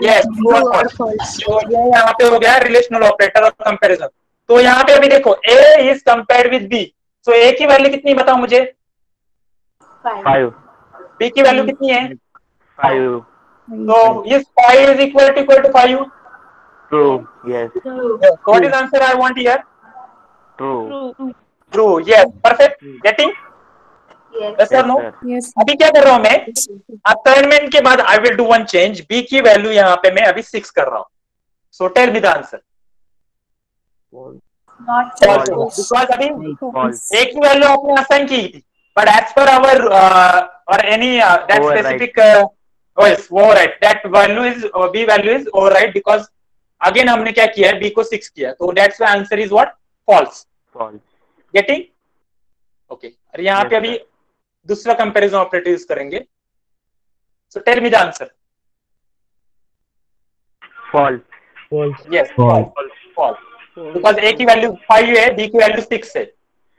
Speaker 1: Yes, true or false. तो ये यहाँ पे हो गया relational operator और comparison. तो यहाँ पे अभी देखो A is compared with B. So A की वैल्यू कितनी बताओ मुझे?
Speaker 3: 5.
Speaker 1: B की वैल्यू कितनी है?
Speaker 3: 5.
Speaker 1: So is 5 is equal to 5?
Speaker 3: True. Yes.
Speaker 1: Yes. What is answer I want here?
Speaker 3: True.
Speaker 1: True. Yes. Perfect. Getting?
Speaker 4: Yes.
Speaker 1: Yes or no?
Speaker 3: sir.
Speaker 5: Yes.
Speaker 1: अभी क्या कर रहा हूं मैं? असाइनमेंट के बाद I will do one change. B की value यहाँ पे मैं अभी 6 कर रहा हूं. So tell me the answer.
Speaker 4: Not
Speaker 3: False.
Speaker 1: Because अभी
Speaker 3: False.
Speaker 1: ए की वैल्यू आपने असाइन की थी, बट एज पर आवर और any that
Speaker 3: Override.
Speaker 1: Specific override, that value is b value is override because again हमने क्या किया है? b को 6 किया. तो that's why answer is what? False.
Speaker 3: False.
Speaker 1: Getting? Okay. और यहाँ पे
Speaker 3: Yes,
Speaker 1: अभी दूसरा कंपैरिजन ऑपरेटर यूज करेंगे. So tell me the answer.
Speaker 3: False.
Speaker 1: Yes, false. Because a की वैल्यू 5 है, b की वैल्यू 6 है.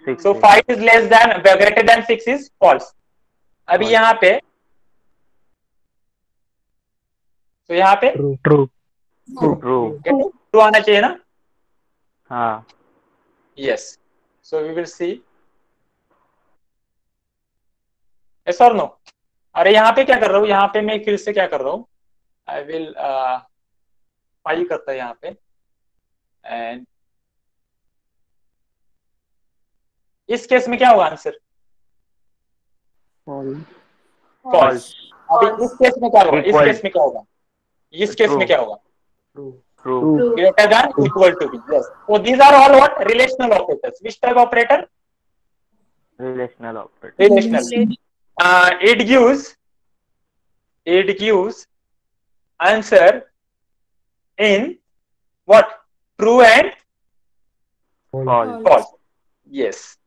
Speaker 3: 6.
Speaker 1: So 5 is less than greater than 6 is false. अभी
Speaker 3: False.
Speaker 1: यहाँ पे, तो यहाँ पे
Speaker 6: True.
Speaker 1: ट्रू आना चाहिए ना?
Speaker 3: हाँ.
Speaker 1: Yes. So we will see. Yes और नो? अरे यहाँ पे क्या कर रहा हूँ? यहाँ पे मैं फिर से क्या कर रहा हूँ? आई विल फाइल करता है यहाँ पे. एंड इस केस में क्या होगा आंसर? फॉल्स. अभी इस केस में क्या होगा? इस
Speaker 3: Equal.
Speaker 1: केस में क्या होगा? इस केस में
Speaker 3: True.
Speaker 1: क्या होगा?
Speaker 3: True.
Speaker 1: Greater than equal to b. Yes. So these are all what? Relational operators. Which type of operator?
Speaker 3: Relational operator.
Speaker 1: Relational. It gives answer in what? True and
Speaker 3: False.
Speaker 1: false. Yes.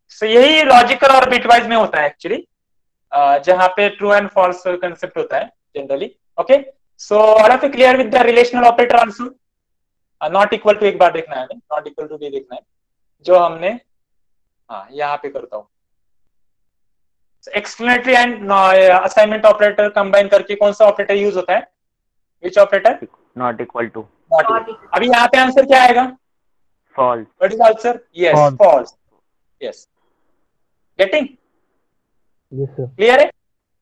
Speaker 1: So यही logical और bitwise में होता है actually, जहां पे true and false concept होता है generally. Okay. So all of you clear with the relational operator also? Not equal to एक बार देखना है, नॉट इक्वल टू भी देखना है जो हमने, हाँ यहाँ पे करता हूँ. Exclamatory and assignment operator combine करके कौन सा ऑपरेटर यूज होता है? Which operator?
Speaker 3: Not equal to
Speaker 1: अभी यहाँ पे आंसर क्या आएगा?
Speaker 3: False.
Speaker 1: What is answer? Yes,
Speaker 6: False.
Speaker 1: False. Yes, getting
Speaker 6: Yes, sir.
Speaker 1: Clear है?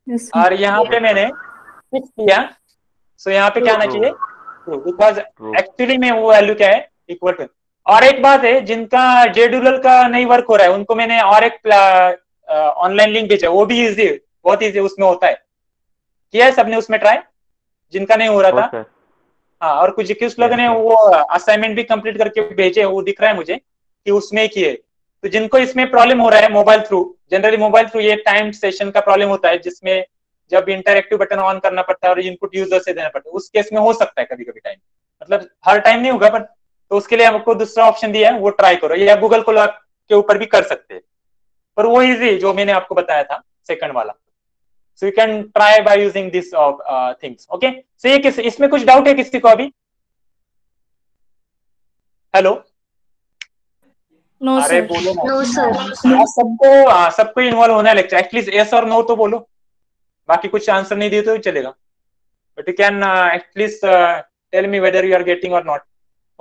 Speaker 5: Yes, sir.
Speaker 1: और यहाँ पे मैंने फिक्स किया, सो यहाँ पे क्या आना चाहिए? True, because
Speaker 3: True.
Speaker 1: एक्चुअली में वो वैल्यू क्या है? Equal to. और एक बात है, जिनका जेडुलर का नहीं वर्क हो रहा है उनको मैंने और एक ऑनलाइन लिंक भेजा, वो भी इजी, बहुत इजी उसमें होता है। किया है सबने उसमें ट्राई, जिनका नहीं हो रहा
Speaker 3: हो
Speaker 1: था?
Speaker 3: सर।
Speaker 1: हाँ, और कुछ लोगों ने वो असाइनमेंट भी कंप्लीट करके भेजे, वो दिख रहा है मुझे कि उसमें किए। तो जिनको इसमें प्रॉब्लम हो रहा है mobile through, generally mobile through ये टाइम सेशन का प्रॉब्लम होता है, जिसमें जब इंटरएक्टिव बटन ऑन करना पड़ता है और इनपुट यूजर से देना पड़ता है, उस केस में हो सकता है कभी कभी टाइम, मतलब हर टाइम नहीं होगा, बट तो उसके लिए आपको दूसरा ऑप्शन दिया है, वो ट्राई करो, या गूगल को के ऊपर भी कर सकते हैं, पर वो इजी जो मैंने आपको बताया था सेकंड वाला। So you can try by using this things. Okay, so ये इसमें कुछ डाउट है किसी को अभी? हेलो,
Speaker 5: No,
Speaker 1: अरे
Speaker 5: sir.
Speaker 1: बोलो ना।
Speaker 8: No, sir.
Speaker 1: सबको इन्वॉल्व होना है लेक्चर, एटलीस्ट यस और नो तो बोलो, बाकी कुछ आंसर नहीं दिए तो भी चलेगा, but you can at least tell me whether you are getting और not.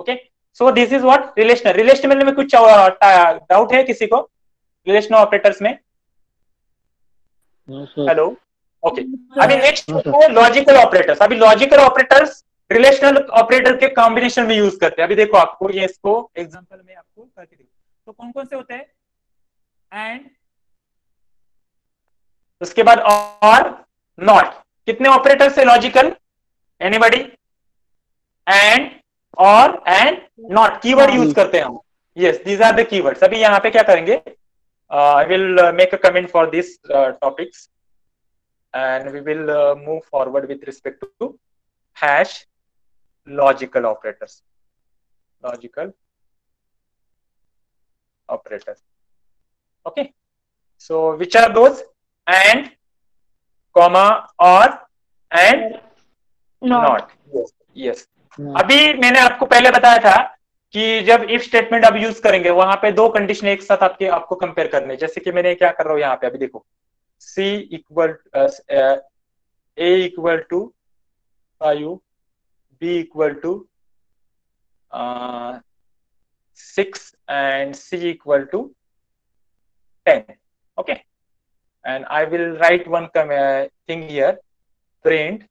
Speaker 1: Okay, so this is what relational में कुछ डाउट है किसी को रिलेशनल ऑपरेटर्स में?
Speaker 6: No, sir.
Speaker 1: Hello, okay. अभी नेक्स्ट लॉजिकल ऑपरेटर्स। अभी लॉजिकल ऑपरेटर्स रिलेशनल ऑपरेटर के कॉम्बिनेशन में यूज करते हैं। अभी देखो आपको ये, इसको एग्जांपल में आपको करके देखो, तो कौन कौन से होते हैं? एंड, उसके बाद और, नॉट। कितने ऑपरेटर्स है लॉजिकल? एनीबॉडी? एंड, और, एंड, नॉट कीवर्ड यूज करते हैं हम। Yes, these are the keywords. अभी यहाँ पे क्या करेंगे, I will make a comment for this topics and we will move forward with respect to hash logical operators. Logical operators. Okay, so which are those? And, comma, or, and not. Yes, yes. अभी मैंने आपको पहले बताया था कि जब if statement आप use करेंगे, वहां पे दो कंडीशन एक साथ आपको कंपेयर करने, जैसे कि मैंने क्या कर रहा हूं यहाँ पे, अभी देखो C equal A equal to 5, B equal to 6, and C equal to 10. Okay, and I will write one thing here, print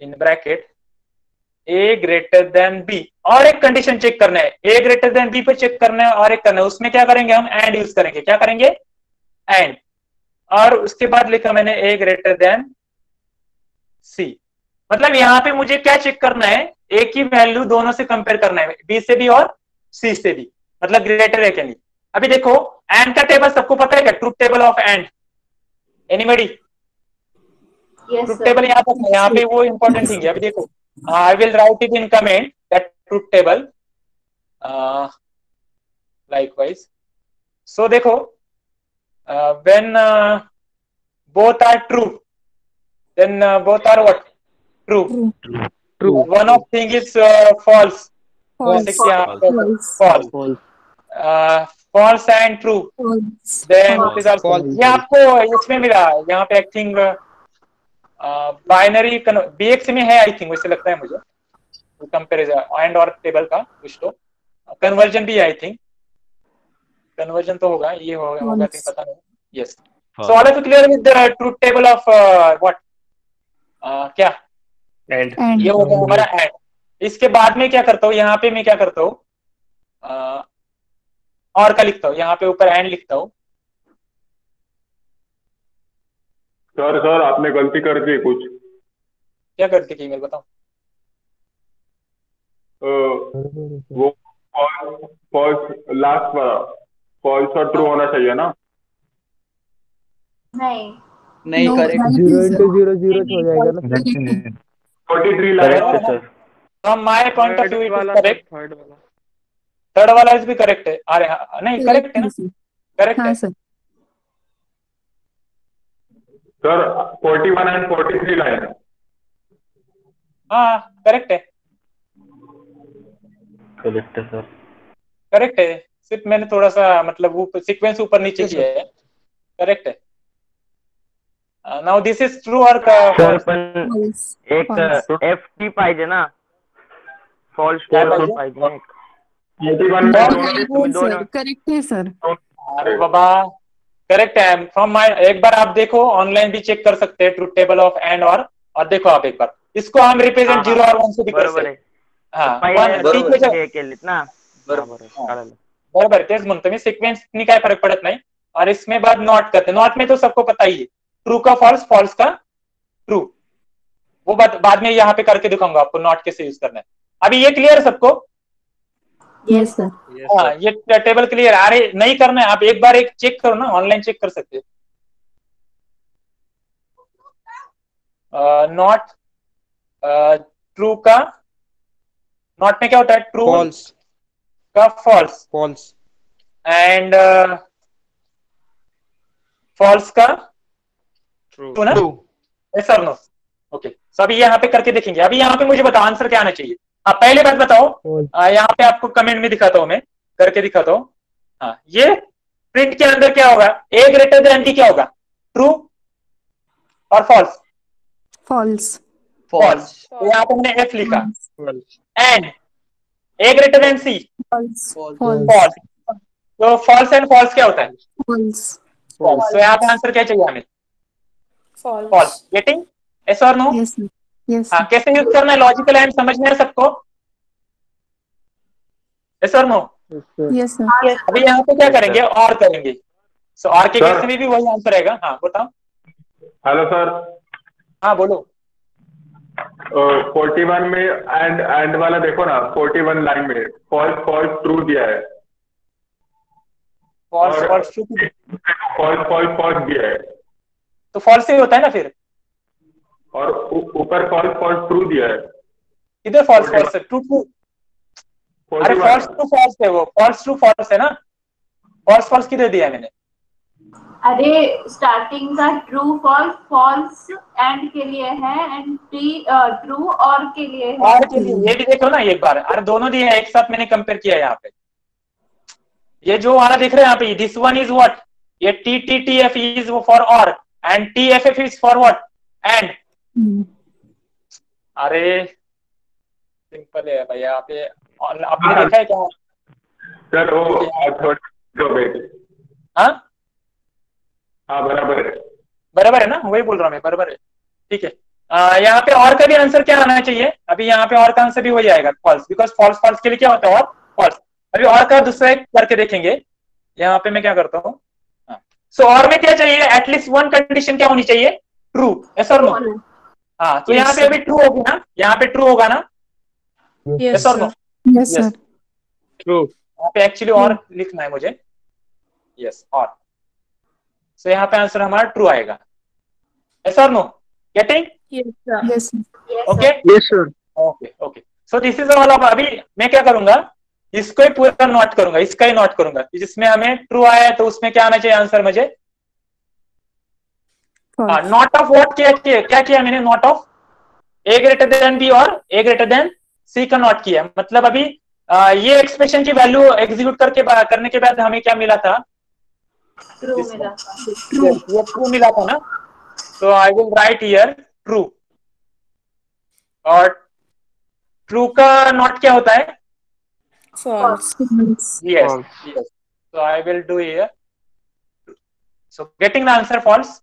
Speaker 1: in bracket A greater than B। और एक कंडीशन चेक करना है, A greater than B पे check करना है, और एक करना है, उसमें क्या करेंगे हम? एंड यूज करेंगे। क्या करेंगे? एंड। और उसके बाद लिखा मैंने A greater than C। मतलब यहाँ पे मुझे क्या चेक करना है? A की वैल्यू दोनों से कंपेयर करना है, B से भी और C से भी, मतलब ग्रेटर है क्या नहीं। अभी देखो एंड का टेबल सबको पता है क्या? Truth table of and, anybody? Truth table यहाँ तक, यहाँ पे वो इंपॉर्टेंट थिंग है। अभी देखो, I will write it in comment that truth table likewise. So देखो, when both are true, then both are what? True. One of thing is false.
Speaker 5: False.
Speaker 1: जैसे कि यहाँ पे
Speaker 5: False.
Speaker 1: false, false and true,
Speaker 5: False.
Speaker 1: then it is also false. ये आपको इसमें मिला, यहाँ पे आई थिंक बाइनरी BX में है, आई थिंक वैसे लगता है मुझे, कंपेरिजन एंड और टेबल का कुछ तो कन्वर्जन भी आई थिंक, कन्वर्जन तो होगा, ये होगा कि पता नहीं। Yes, so all of you clear with the truth table of what? क्या?
Speaker 6: And.
Speaker 1: ये हो गया हमारा एंड। इसके बाद में क्या करता हूँ, यहाँ पे मैं क्या करता हूँ, और का लिखता हूँ, यहाँ पे ऊपर एंड लिखता हूँ।
Speaker 7: सर आपने गलती कर दी कुछ।
Speaker 1: क्या करते कि ईमेल बताओ?
Speaker 7: वो फॉल्स लास्ट वाला फॉल्स और ट्रू होना चाहिए ना?
Speaker 4: नहीं,
Speaker 2: नहीं,
Speaker 5: No,
Speaker 2: correct.
Speaker 5: right
Speaker 6: 0
Speaker 5: is
Speaker 6: into 0 0 हो जाएगा ना?
Speaker 7: 43 line.
Speaker 3: Correct sir.
Speaker 1: From my point of view it is correct.
Speaker 6: Third वाला।
Speaker 1: थर्ड वाला इज भी करेक्ट है। अरे नहीं, करेक्ट है ना? करेक्ट
Speaker 5: हाँ
Speaker 1: है
Speaker 5: सर।
Speaker 7: Sir 41 and 43 line.
Speaker 1: हाँ, करेक्ट है,
Speaker 3: करेक्ट है सर।
Speaker 1: करेक्ट है। सिर्फ मैंने थोड़ा सा मतलब वो सीक्वेंस ऊपर नीचे किया है। करेक्ट है. नाउ दिस इज ट्रू और
Speaker 3: सर
Speaker 1: false?
Speaker 3: पण
Speaker 5: false.
Speaker 3: एक
Speaker 5: False.
Speaker 3: FT पाहिजे ना, फॉल्स
Speaker 1: काय
Speaker 3: ट्रू
Speaker 1: पाहिजे?
Speaker 3: पाहिजे.
Speaker 7: 41 में
Speaker 1: False.
Speaker 7: दोनों
Speaker 3: तुम्ही दोन
Speaker 5: सर करेक्ट है सर.
Speaker 1: अरे बाबा करेक्ट है. फ्रॉम माय एक बार आप देखो, ऑनलाइन भी चेक कर सकते हैं ट्रूथ टेबल ऑफ एंड और देखो आप एक बार इसको हम रिप्रेजेंट 0 और 1 से भी कर
Speaker 3: बरोबर
Speaker 1: सकते.
Speaker 3: आहे.
Speaker 1: हाँ
Speaker 3: पहिले
Speaker 1: ठीक आहे.
Speaker 3: हे केलीत ना. बरोबर
Speaker 1: हा.
Speaker 3: कळालं.
Speaker 1: बरोबर आहे, तेच म्हणतो मी. सिक्वेन्सनी काय फरक पडत नाही. और इसमें बाद नॉट करते, नॉट में तो सबको पता ही है, ट्रू का फॉल्स, फॉल्स का ट्रू. वो बाद में यहाँ पे करके दिखाऊंगा आपको नॉट कैसे यूज करना है. अभी ये क्लियर सबको?
Speaker 5: Yes sir.
Speaker 1: हाँ ये टेबल क्लियर. अरे नहीं करना है, आप एक बार एक चेक करो ना, ऑनलाइन चेक कर सकते हो. नॉट ट्रू का, नॉट में क्या होता है? True
Speaker 2: False.
Speaker 1: का फॉल्स
Speaker 2: False.
Speaker 1: एंड फॉल्स का
Speaker 2: True.
Speaker 1: ट्रू ना? यस और नो? ओके. सो अभी यहाँ पे करके देखेंगे. अभी यहाँ पे मुझे बताओ आंसर क्या आना चाहिए. आप पहले बात बताओ. यहाँ पे आपको कमेंट में दिखाता हूँ, मैं करके दिखाता हूँ. हाँ ये प्रिंट के अंदर क्या होगा? ए ग्रेटर देन बी क्या होगा? ट्रू और फॉल्स?
Speaker 5: False.
Speaker 1: फॉल्स. तो यहाँ पे मैंने एफ लिखा.
Speaker 2: False.
Speaker 1: And a greater than c?
Speaker 5: False.
Speaker 2: False.
Speaker 5: False.
Speaker 1: False. तो फॉल्स एंड फॉल्स क्या होता है?
Speaker 5: False.
Speaker 1: फॉल्स. तो यहाँ पे आंसर क्या चाहिए हमें? फॉल्स. गेटिंग? यस और नो?
Speaker 5: Yes sir. Yes
Speaker 1: हाँ
Speaker 5: sir.
Speaker 1: कैसे यूज करना है? लॉजिकल एंड समझ में है सबको? यस और नो?
Speaker 5: Yes sir.
Speaker 1: अभी यहाँ पे क्या करेंगे? और करेंगे. सो और के
Speaker 7: Sir.
Speaker 1: केस में भी वही आंसर आएगा. हाँ बताओ.
Speaker 7: Hello sir.
Speaker 1: हाँ बोलो.
Speaker 7: 41 में एंड वाला देखो ना, 41 लाइन में फॉल्स फॉल्स ट्रू दिया है,
Speaker 1: फॉल्स
Speaker 7: और-
Speaker 1: false true.
Speaker 7: False false false दिया है,
Speaker 1: तो फॉल्स ही होता है ना फिर.
Speaker 7: और ऊपर फॉल्स फॉल्स ट्रू दिया है.
Speaker 1: इधर फॉल्स फॉल्स है, ट्रू ट्रू. अरे
Speaker 7: 41
Speaker 1: फॉल्स ट्रू फॉल्स है, वो फॉल्स ट्रू फॉल्स है ना. फॉल्स फॉल्स किधर दिया है मैंने?
Speaker 4: अरे स्टार्टिंग का ट्रू फॉल्स, फॉल्स एंड के लिए है एंड ट्रू और के लिए है.
Speaker 1: और के लिए ये भी देखो ना एक बार. अरे दोनों दिए हैं एक साथ, मैंने कंपेयर किया है यहाँ पे. ये जो वाला दिख रहा है यहाँ पे, दिस वन इज व्हाट? ये T T T F is for और and T F F is for what? And. अरे सिंपल है भैया. यहाँ पे आपने देखा है क्या?
Speaker 7: सर वो थोड़ी
Speaker 1: हाँ
Speaker 7: हाँ बराबर है.
Speaker 1: बराबर है ना, वही बोल रहा हूँ मैं, बराबर है. ठीक है. यहाँ पे और का भी आंसर क्या आना चाहिए? अभी यहाँ पे और का आंसर भी वही आएगा, फॉल्स. बिकॉज फॉल्स फॉल्स के लिए क्या होता है? और फॉल्स. अभी और का दूसरा एक करके देखेंगे. यहाँ पे मैं क्या करता हूँ. सो और में क्या चाहिए? एटलीस्ट वन कंडीशन क्या होनी चाहिए? ट्रू. यस और नो? हाँ तो यहाँ पे अभी ट्रू होगी ना, यहाँ पे ट्रू होगा ना.
Speaker 5: Yes
Speaker 1: यस और no?
Speaker 5: sir. Yes sir.
Speaker 2: True.
Speaker 1: यहाँ पे एक्चुअली और लिखना है मुझे. यस और. सो यहाँ पे आंसर हमारा ट्रू आएगा. यस और no? Getting?
Speaker 5: Yes sir.
Speaker 1: Okay
Speaker 2: Yes sir.
Speaker 1: Okay okay. So this is all. अभी मैं क्या करूंगा, इसको ही पूरा नोट करूंगा, इसका ही नोट करूंगा. जिसमें हमें ट्रू आया है तो उसमें क्या आना चाहिए आंसर मुझे?
Speaker 5: False.
Speaker 1: नॉट ऑफ व्हाट क्या किया मैंने? Not of a greater than b और ए ग्रेटर देन सी का नॉट किया. मतलब अभी ये एक्सप्रेशन की वैल्यू एग्जीक्यूट करने के बाद हमें क्या मिला था?
Speaker 4: ट्रू मिला.
Speaker 1: ये ट्रू मिला था ना. तो आई विल राइट हियर ट्रू. और ट्रू का नॉट क्या होता है?
Speaker 5: False.
Speaker 1: Yes, yes. So I will do here. So getting the answer false.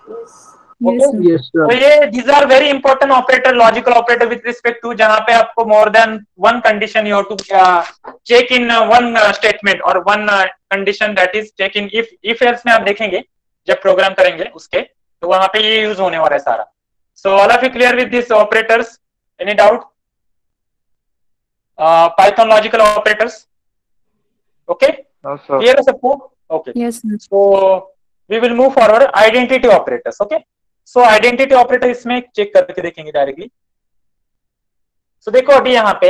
Speaker 5: Yes
Speaker 1: Okay.
Speaker 5: sir.
Speaker 2: Yes sir.
Speaker 1: तो ये these are very important operator, logical operator with respect to जहाँ पे आपको more than one condition you have to check in one statement or one condition that is check in if else में आप देखेंगे जब programme करेंगे उसके, तो वहाँ पे ये यूज होने वाला है सारा. So all of you clear with these operators? Any doubt? Python logical operators. Okay.
Speaker 3: No, sir.
Speaker 1: Clear है सबको? Okay.
Speaker 5: Yes sir.
Speaker 1: So we will move forward. Identity operators. Okay. So identity operator इसमें check करके देखेंगे directly. So देखो अभी यहाँ पे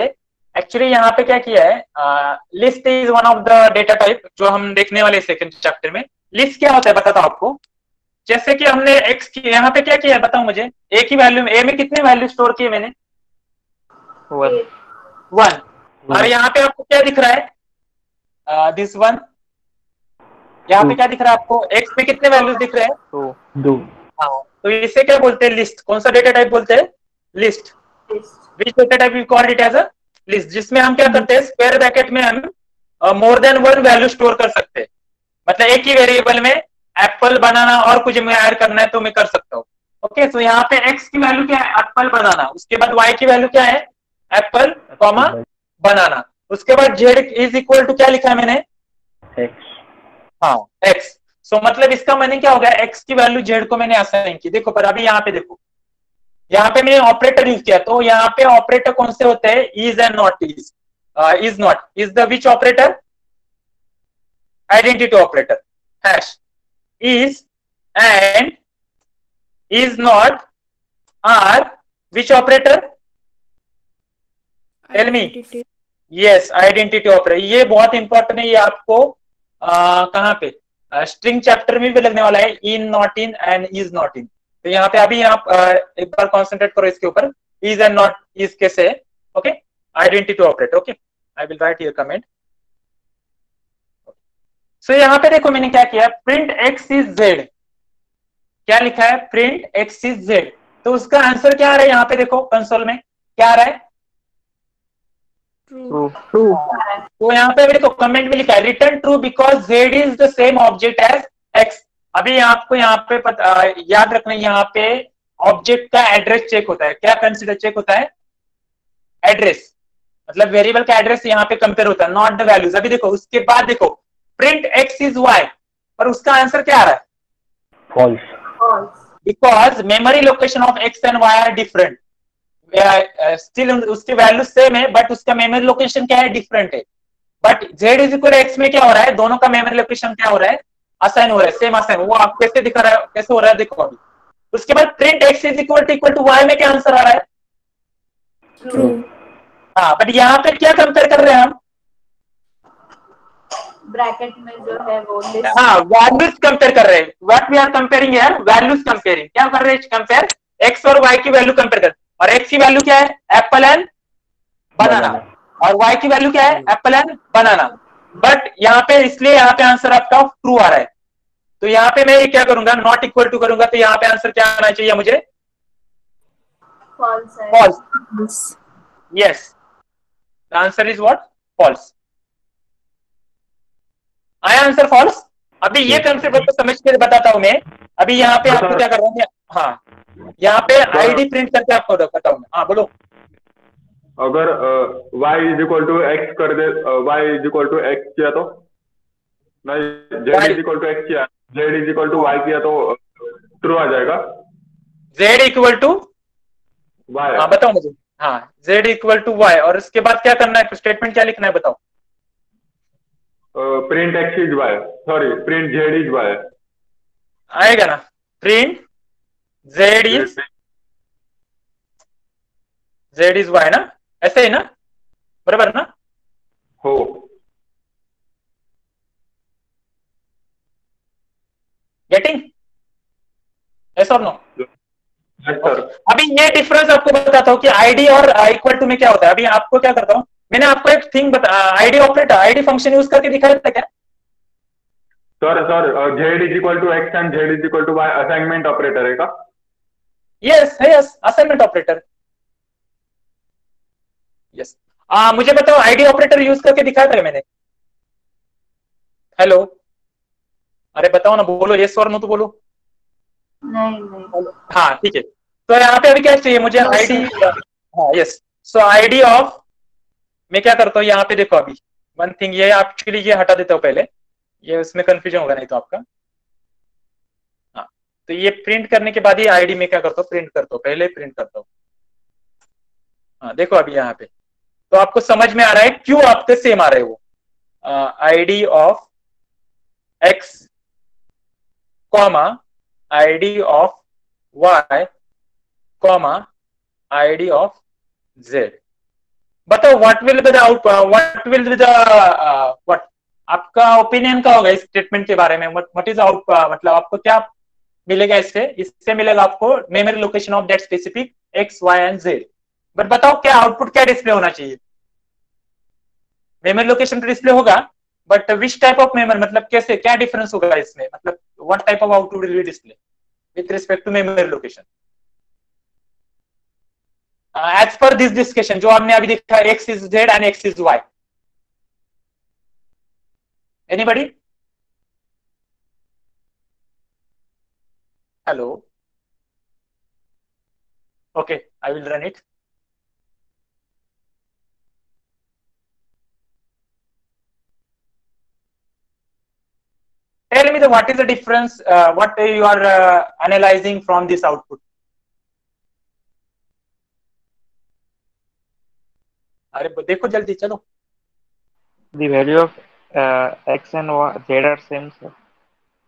Speaker 1: actually यहाँ पे क्या किया है, list is one of the data type जो हम देखने वाले सेकंड चैप्टर में. लिस्ट क्या होता है बताता हूँ आपको. जैसे कि हमने एक्स की यहाँ पे क्या किया है बताओ मुझे. ए की वैल्यू में, ए में कितने वैल्यू स्टोर किए मैंने? 1. और यहाँ पे आपको क्या दिख रहा है? This one. यहाँ पे क्या दिख रहा है आपको, एक्स में कितने वैल्यूज दिख रहे हैं?
Speaker 6: 2
Speaker 1: हाँ, तो इसे क्या बोलते हैं? लिस्ट। कौन सा डेटा टाइप बोलते हैं? List. Which data type we call it as a list, जिसमें हम क्या करते हैं, स्क्वायर ब्रैकेट में हम more than one value store कर सकते हैं। मतलब एक ही वेरिएबल में एप्पल बनाना और कुछ में ऐड करना है तो मैं कर सकता हूँ। ओके, तो यहाँ पे एक्स की वैल्यू क्या है? Apple banana. उसके बाद वाई की वैल्यू क्या है? एप्पल कॉमा बनाना। उसके बाद जेड इज इक्वल टू क्या लिखा है मैंने?
Speaker 6: x
Speaker 1: हाँ, एक्स। सो मतलब इसका मीनिंग क्या हो गया? एक्स की वैल्यू जेड को मैंने असाइन की। देखो पर अभी यहाँ पे देखो, यहाँ पे मैंने ऑपरेटर यूज किया, तो यहाँ पे ऑपरेटर कौन से होते हैं? Is and not. Is not is the which operator? Identity operator. Hash is and is not are which operator? Tell me. Yes, identity operator। ये बहुत इंपॉर्टेंट है, ये आपको कहाँ पे स्ट्रिंग चैप्टर में भी लगने वाला है, in, not in and is not in. तो यहाँ पे अभी आप एक बार कॉन्सेंट्रेट करो इसके ऊपर, इज एंड नॉट इज कैसे है। Okay, identity operator. Okay, I will write here comment. So यहाँ पे देखो मैंने क्या किया, प्रिंट एक्स इज जेड। क्या लिखा है? Print x is Z. तो उसका आंसर क्या आ रहा है? यहाँ पे देखो कंसोल में क्या आ रहा है?
Speaker 6: ट्रू।
Speaker 1: तो यहाँ पे देखो कमेंट में लिखा है return true because z is the same object as x. अभी आपको यहाँ पे याद रखना, यहाँ पे ऑब्जेक्ट का एड्रेस चेक होता है। क्या कंसिडर चेक होता है? एड्रेस, मतलब वेरिएबल का एड्रेस यहाँ पे कंपेयर होता है, नॉट द वैल्यूज। अभी देखो उसके बाद देखो प्रिंट एक्स इज वाई, पर उसका आंसर क्या आ रहा है?
Speaker 6: False.
Speaker 1: Because memory location of x and y are different. Still उसकी वैल्यू सेम है बट उसका मेमोरी लोकेशन क्या है? डिफरेंट है। But z is equal x में क्या हो रहा है? दोनों का मेमोरी लोकेशन क्या हो रहा है? असाइन हो रहा है, सेम असाइन। वो आप कैसे दिखा रहा है, कैसे हो रहा है देखो अभी। उसके बाद print x is equal to y में क्या आंसर आ रहा है?
Speaker 5: ट्रू।
Speaker 1: हाँ, बट यहाँ पे क्या कंपेयर कर रहे हैं हम?
Speaker 4: ब्रैकेट में जो है वो लिस्ट।
Speaker 1: हाँ, वैल्यूज कंपेयर कर रहे हैं। व्हाट वी आर कंपेयरिंग है? Values comparing. क्या कर रहे हैं? कंपेयर एक्स और वाई की वैल्यू कंपेयर कर। और एक्स की वैल्यू क्या है? एप्पल एंड बनाना। और वाई की वैल्यू क्या है? Apple and banana. बट यहाँ पे इसलिए यहाँ पे आंसर आपका ट्रू आ रहा है। तो यहाँ पे मैं क्या करूंगा? नॉट इक्वल टू करूंगा, तो यहाँ पे आंसर क्या आना चाहिए मुझे?
Speaker 4: फॉल्स है।
Speaker 1: False. Yes, the answer is what? False. आया आंसर फॉल्स? अभी ये कंसेप्ट को समझ के बताता हूं मैं। अभी यहाँ पे आपको क्या कर रहा हूँ? हाँ, यहाँ पे आईडी प्रिंट करके आपको बताऊंगा। हाँ बोलो।
Speaker 7: अगर y is equal to x कर दे, y is equal to x किया तो नहीं, z is equal to x किया, z is equal to y किया तो ट्रू आ जाएगा।
Speaker 1: z equal to
Speaker 7: y।
Speaker 1: हाँ बताओ मुझे। हाँ, z इक्वल टू y, और उसके बाद क्या करना है? स्टेटमेंट क्या लिखना है बताओ?
Speaker 7: Print x is y, sorry print z is y
Speaker 1: आएगा ना? प्रिंट जेड इज वाई ना, ऐसे ही ना? बराबर ना?
Speaker 7: हो।
Speaker 1: गेटिंग? यस और नो?
Speaker 7: सर
Speaker 1: अभी ये डिफरेंस आपको बताता हूँ कि आईडी और इक्वल टू में क्या होता है। अभी आपको क्या करता हूँ, मैंने आपको एक thing ID operator, ID function use करके दिखाया था क्या?
Speaker 7: Sir z is equal to x and z is equal to y assignment operator है का?
Speaker 1: Yes assignment operator. यस, मुझे बताओ आईडी ऑपरेटर यूज करके दिखाया था मैंने? हेलो, अरे बताओ ना, बोलो यस और नो तो बोलो।
Speaker 4: नहीं।
Speaker 1: हाँ ठीक है, तो यहाँ पे अभी क्या चाहिए मुझे? आईडी। हाँ यस, सो आईडी ऑफ, मैं क्या करता हूँ यहाँ पे देखो, अभी वन थिंग ये एक्चुअली ये हटा देता हूँ पहले, ये उसमें कंफ्यूजन होगा नहीं तो आपका। हाँ, तो ये प्रिंट करने के बाद ही आईडी में क्या करता हूँ? प्रिंट करता हूँ, पहले प्रिंट करता हूँ। हाँ देखो अभी यहाँ पे तो आपको समझ में आ रहा है क्यों आपके सेम आ रहे वो। ID of X comma ID of Y comma ID of Z. बताओ what will be the what will be the what, आपका ओपिनियन क्या होगा इस स्टेटमेंट के बारे में? व्हाट इज आउट, मतलब आपको क्या मिलेगा इससे? इससे मिलेगा आपको memory location of that specific x y and z. But बताओ क्या आउटपुट क्या डिस्प्ले होना चाहिए? मेमोरी लोकेशन तो डिस्प्ले होगा, but which type of memory, मतलब कैसे, क्या डिफरेंस होगा इसमें, मतलब what type of output will be display with respect to memory location as per this discussion जो हमने अभी देखा, x is z and x is y. Anybody? Hello. Okay, I will run it. Tell me what is the difference, what you are analyzing from this output. अरे देखो जल्दी चलो.
Speaker 2: The value of x and z are same, sir.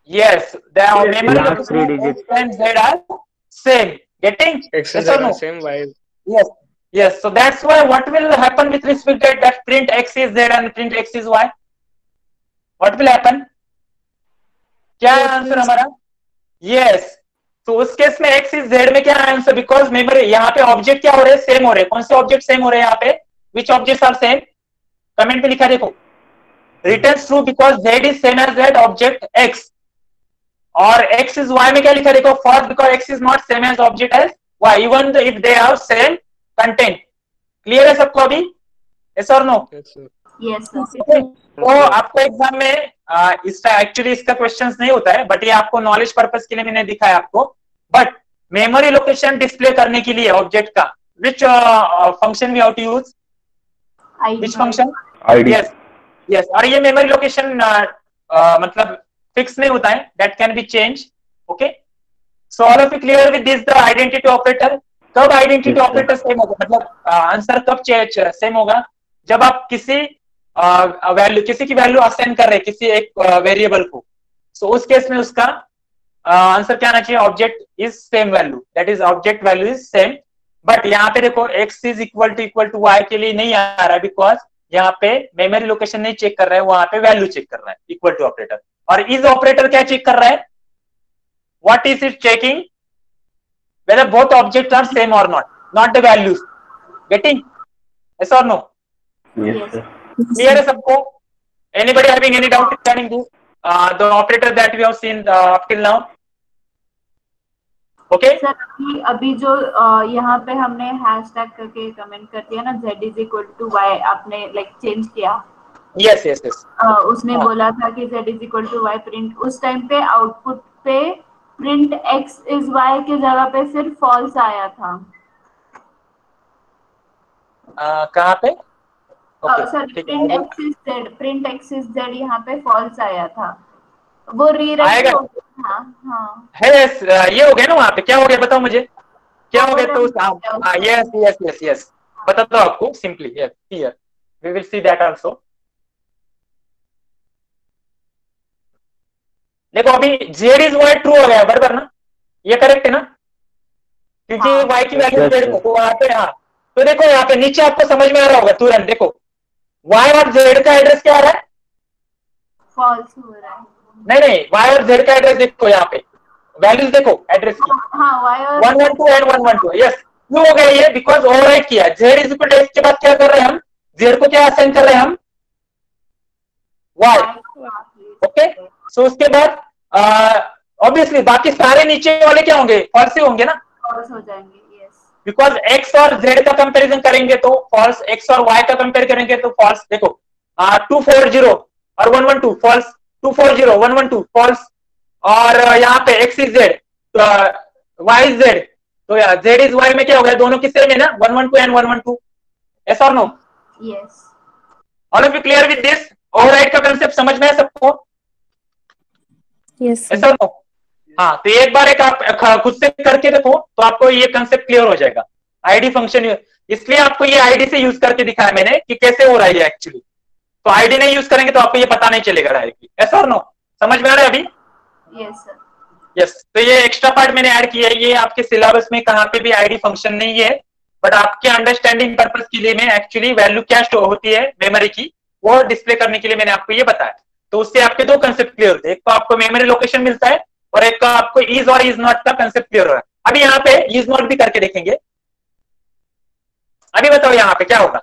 Speaker 1: Yes, the memory
Speaker 3: last three
Speaker 1: location
Speaker 3: digits.
Speaker 1: x and z are same. Getting?
Speaker 2: X and
Speaker 1: Yes
Speaker 2: z
Speaker 1: or no?
Speaker 2: are same, y.
Speaker 1: Yes. Yes. So that's why what will happen with respect to that print x is z and print x is y? What will happen? क्या answer हमारा? Yes. तो उस case में x is z में क्या answer? Because memory यहाँ पे object क्या हो रहे हैं? सेम हो रहे हैं. कौन से ऑब्जेक्ट सेम हो रहे हैं यहाँ पे? Which objects are same? Comment पे लिखा देखो. Returns true because z is same as z object x. और x is y में क्या लिखा देखो? False because x is not same as object as y even if they have same content. Clear है सबको अभी? yes or no?
Speaker 2: Yes, sir.
Speaker 4: Yes, sir.
Speaker 1: तो आपको एग्जाम में इसका एक्चुअली इसका क्वेश्चंस नहीं होता है, बट ये आपको नॉलेज पर्पस के लिए मैंने दिखाया आपको. बट मेमोरी लोकेशन डिस्प्ले करने के लिए ऑब्जेक्ट का which function we have to use? Which function?
Speaker 6: ID.
Speaker 1: Yes yes. और ये मेमोरी लोकेशन मतलब फिक्स नहीं होता है, that can be change. Okay, so all of you clear with this the identity operator. कब identity
Speaker 6: Yes, sir.
Speaker 1: Operator same होगा, मतलब answer कब सेम होगा? जब आप किसी किसी की वैल्यू असाइन कर रहे हैं किसी एक वेरिएबल को. सो उस केस में उसका आंसर क्या आना चाहिए? Object is same value, that is object value is same. But यहाँ पे देखो x is equal to y के लिए नहीं आ रहा है, बिकॉज यहाँ पे मेमोरी लोकेशन नहीं चेक कर रहा है, वहां पे वैल्यू चेक कर रहा है इक्वल टू ऑपरेटर. और इज ऑपरेटर क्या चेक कर रहा है? What is it checking? Whether both object are same और not the values. Getting? Yes और नो?
Speaker 6: Yes, sir.
Speaker 1: Clear है सबको? Anybody having any doubt regarding this? The operator that we have seen up till now. Okay?
Speaker 4: Sir अभी जो यहाँ पे हमने hashtag करके कमेंट कर दिया ना, z is equal to y, आपने लाइक चेंज किया.
Speaker 1: Yes, yes, yes.
Speaker 4: उसने बोला था कि z is equal to y print. उस टाइम पे आउटपुट पे प्रिंट x इज y के जगह पे सिर्फ फॉल्स आया था.
Speaker 1: कहाँ पे? Okay,
Speaker 4: सर
Speaker 1: ठीक है.
Speaker 4: प्रिंट x इज z यहाँ पे फॉल्स आया था. वो रीराइट
Speaker 1: आएगा.
Speaker 4: हो गया. हाँ
Speaker 1: Yes, ये हो गया ना वहाँ पे. क्या हो गया बताओ मुझे? क्या हो गया? तो yes, yes, yes, yes. बताता हूँ आपको simply. Yes, here we will see that also. देखो अभी z is y ट्रू हो गया, बराबर ना? ये करेक्ट है ना? क्योंकि
Speaker 4: हाँ.
Speaker 1: y की वैल्यू
Speaker 6: Yes,
Speaker 1: z
Speaker 6: sir.
Speaker 1: को, तो वहाँ पे हाँ. तो देखो यहाँ पे नीचे आपको समझ में आ रहा होगा तुरंत. देखो y और z का एड्रेस क्या आ रहा है?
Speaker 4: फॉल्स हो रहा है.
Speaker 1: नहीं, y और z का एड्रेस देखो, यहाँ पे वैल्यूज देखो एड्रेस की.
Speaker 4: हाँ y और
Speaker 1: 112 एंड 112. यस, क्यों हो गया ये? बिकॉज ओवरराइट किया. z is equal to x के बाद क्या कर रहे हैं हम? z को क्या असाइन कर रहे हैं हम? y. ओके, सो उसके बाद ऑब्वियसली बाकी सारे नीचे वाले क्या होंगे? फॉल्स ही होंगे ना,
Speaker 4: फॉल्स हो जाएंगे. यस.
Speaker 1: बिकॉज x और z का कंपैरिजन करेंगे तो फॉल्स, x और y का कंपेयर करेंगे तो फॉल्स. देखो 240 और 112 फॉल्स, 240 112 फॉल्स. और यहाँ पे x is z, y is z, तो यार z इज y में क्या हो गया? दोनों किससे में ना? 112 एंड 112. यस और no?
Speaker 4: Yes.
Speaker 1: All of you clear with this? Override का कांसेप्ट समझ में है सबको?
Speaker 5: Yes,
Speaker 1: yes
Speaker 5: sir.
Speaker 1: और नो? हाँ, तो एक बार एक आप खुद से करके देखो तो आपको ये कांसेप्ट क्लियर हो जाएगा. आईडी फंक्शन, इसलिए आपको ये आईडी से यूज करके दिखाया मैंने कि कैसे हो रहा है ये एक्चुअली. तो आईडी नहीं यूज करेंगे तो आपको ये पता नहीं चलेगा डायरेक्टली. यस और नो? समझ में आ रहा है अभी?
Speaker 4: Yes sir.
Speaker 1: यस. तो ये एक्स्ट्रा पार्ट मैंने ऐड किया है. ये आपके सिलेबस में कहाँ पे भी आईडी फंक्शन नहीं है, बट आपके अंडरस्टैंडिंग पर्पस के लिए मैं एक्चुअली वैल्यू क्या स्टोर होती है मेमोरी की, वो डिस्प्ले करने के लिए मैंने आपको ये बताया. तो उससे आपके दो कंसेप्ट क्लियर होते हैं. एक तो आपको मेमोरी लोकेशन मिलता है और एक तो आपको इज और इज नॉट का कंसेप्ट क्लियर हो रहा है. अभी यहाँ पे इज नॉट भी करके देखेंगे. अभी बताओ यहाँ पे क्या होगा?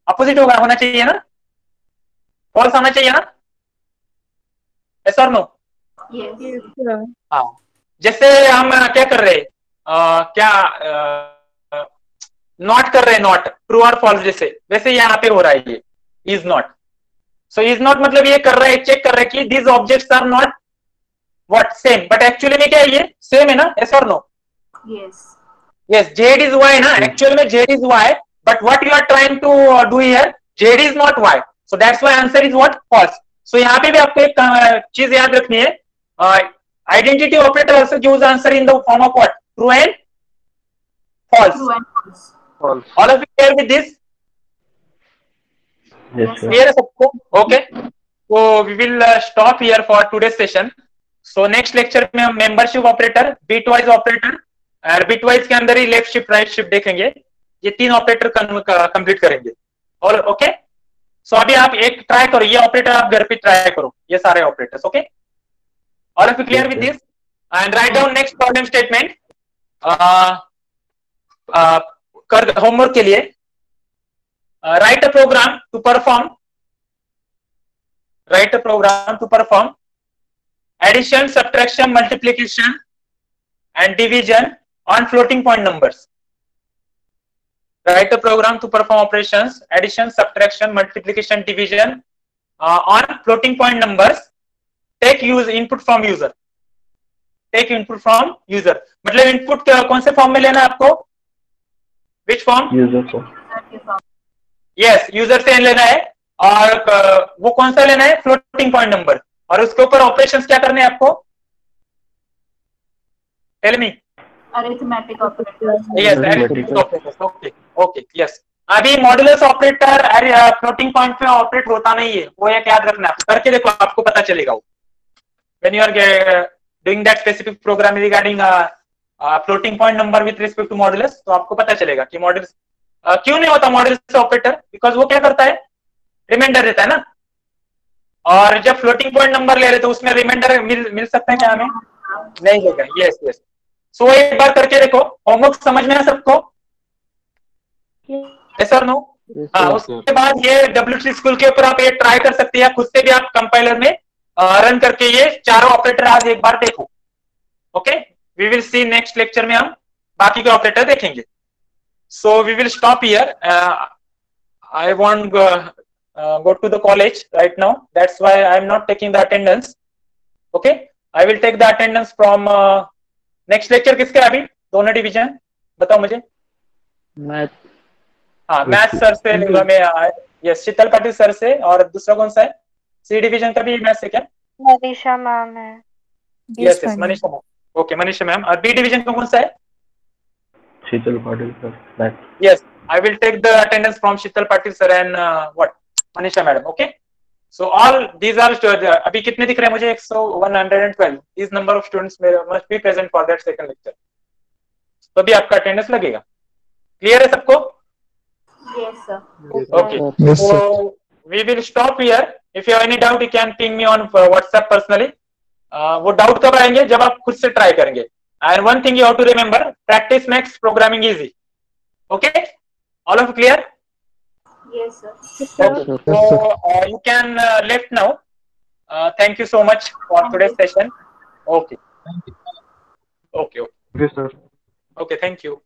Speaker 1: अपोजिट होगा, होना चाहिए ना? फॉल्स आना चाहिए ना, यस और नो?
Speaker 4: yes,
Speaker 1: हाँ, जैसे हम क्या कर रहे हैं, क्या नॉट कर रहे हैं, नॉट ट्रू और फॉल्स जैसे, वैसे यहाँ पे हो रहा है ये is not. So is not मतलब ये कर रहा है, चेक कर रहा है कि these objects are not what same, but actually में क्या है, ये सेम है ना, यस और no?
Speaker 4: yes,
Speaker 1: yes, z is y ना, एक्चुअल में z is y, but what you are trying to do here, z is not y, so that's why answer is what, false. So यहाँ पे भी आपको एक चीज याद रखनी है, identity operator also gives answer in the form of what, true and false.
Speaker 4: true and false.
Speaker 2: False.
Speaker 1: All of you clear with this?
Speaker 6: Yes, sir.
Speaker 1: Clear है सबको? Okay. So we will stop here for today's session. So next lecture में हम membership operator, bitwise operator और bitwise के अंदर ही left shift right shift देखेंगे, ये 3 operator complete करेंगे। और ओके, सो अभी आप एक ट्राई करो, ये ऑपरेटर आप घर पे ट्राई करो, ये सारे operators. Okay, all of you clear with this? And write down next problem statement. कर होमवर्क के लिए write a program to perform addition, subtraction, multiplication and division on floating point numbers. Write a program to perform operations addition, subtraction, multiplication, division on floating point numbers. Take input from user. Take input from user. मतलब input कौन से form में लेना है आपको? Which form?
Speaker 6: User को.
Speaker 1: Yes, user से लेना है, और वो कौन सा लेना है, फ्लोटिंग पॉइंट नंबर, और उसके ऊपर ऑपरेशंस क्या करने हैं आपको, tell me.
Speaker 4: Arithmetic operators.
Speaker 1: Yes, arithmetic operators. Okay okay, yes. अभी मॉड्यूलस ऑपरेटर फ्लोटिंग पॉइंट पे ऑपरेट होता नहीं है, वो एक याद रखना, करके देखो आपको पता चलेगा वो, when you are doing that specific program regarding floating point number with respect to modulus, तो आपको पता चलेगा कि मॉड्यूलस क्यों नहीं होता मॉड्यूलस ऑपरेटर, बिकॉज वो क्या करता है, रिमाइंडर देता है ना, और जब फ्लोटिंग पॉइंट नंबर ले रहे तो उसमें रिमाइंडर मिल सकता है क्या हमें, नहीं देगा। यस यस, सो एक बार करके देखो, होमवर्क समझ में है सबको, यस और नो? हाँ, उसके बाद ये W3 स्कूल के ऊपर आप ये ट्राई कर सकते हैं, खुद से भी आप कंपाइलर में रन करके ये चारों ऑपरेटर आज एक बार देखो। Okay, we will see next lecture में हम बाकी के ऑपरेटर देखेंगे। So we will stop here. I won't go to the college right now. That's why I'm not taking the attendance. Okay, I will take the attendance from next lecture. किसका अभी दोनों division बताओ मुझे।
Speaker 2: Math.
Speaker 1: हाँ, math sir से लेगा मैं, yes, शीतल Patil sir से, और दूसरा कौन सा है, सी डिवीजन का भी मैथ से क्या,
Speaker 8: मनीषा मैम है।
Speaker 1: Yes yes, Manisha ma'am. Okay, Manisha ma'am. और बी डिवीजन का कौन सा है,
Speaker 6: Sheetal Patil sir. Math.
Speaker 1: Yes, I will take the attendance from Sheetal Patil sir and what, Manisha madam. Okay. So all these are अभी कितने दिख रहे हैं मुझे, 112. These number of students must be present for that second lecture. तो भी आपका attendance लगेगा। Clear है सबको?
Speaker 4: Yes, sir.
Speaker 1: Okay. So we will stop here. If you have any doubt, you can ping me on WhatsApp personally. वो doubt कब आएंगे, जब आप खुद से try करेंगे। And one thing you have to remember, practice makes programming easy. Okay? All of you clear?
Speaker 4: Yes, sir.
Speaker 1: Okay. So you can left now. Thank you so much for today's session. Okay. Okay.
Speaker 2: Yes, sir.
Speaker 1: Okay, thank you.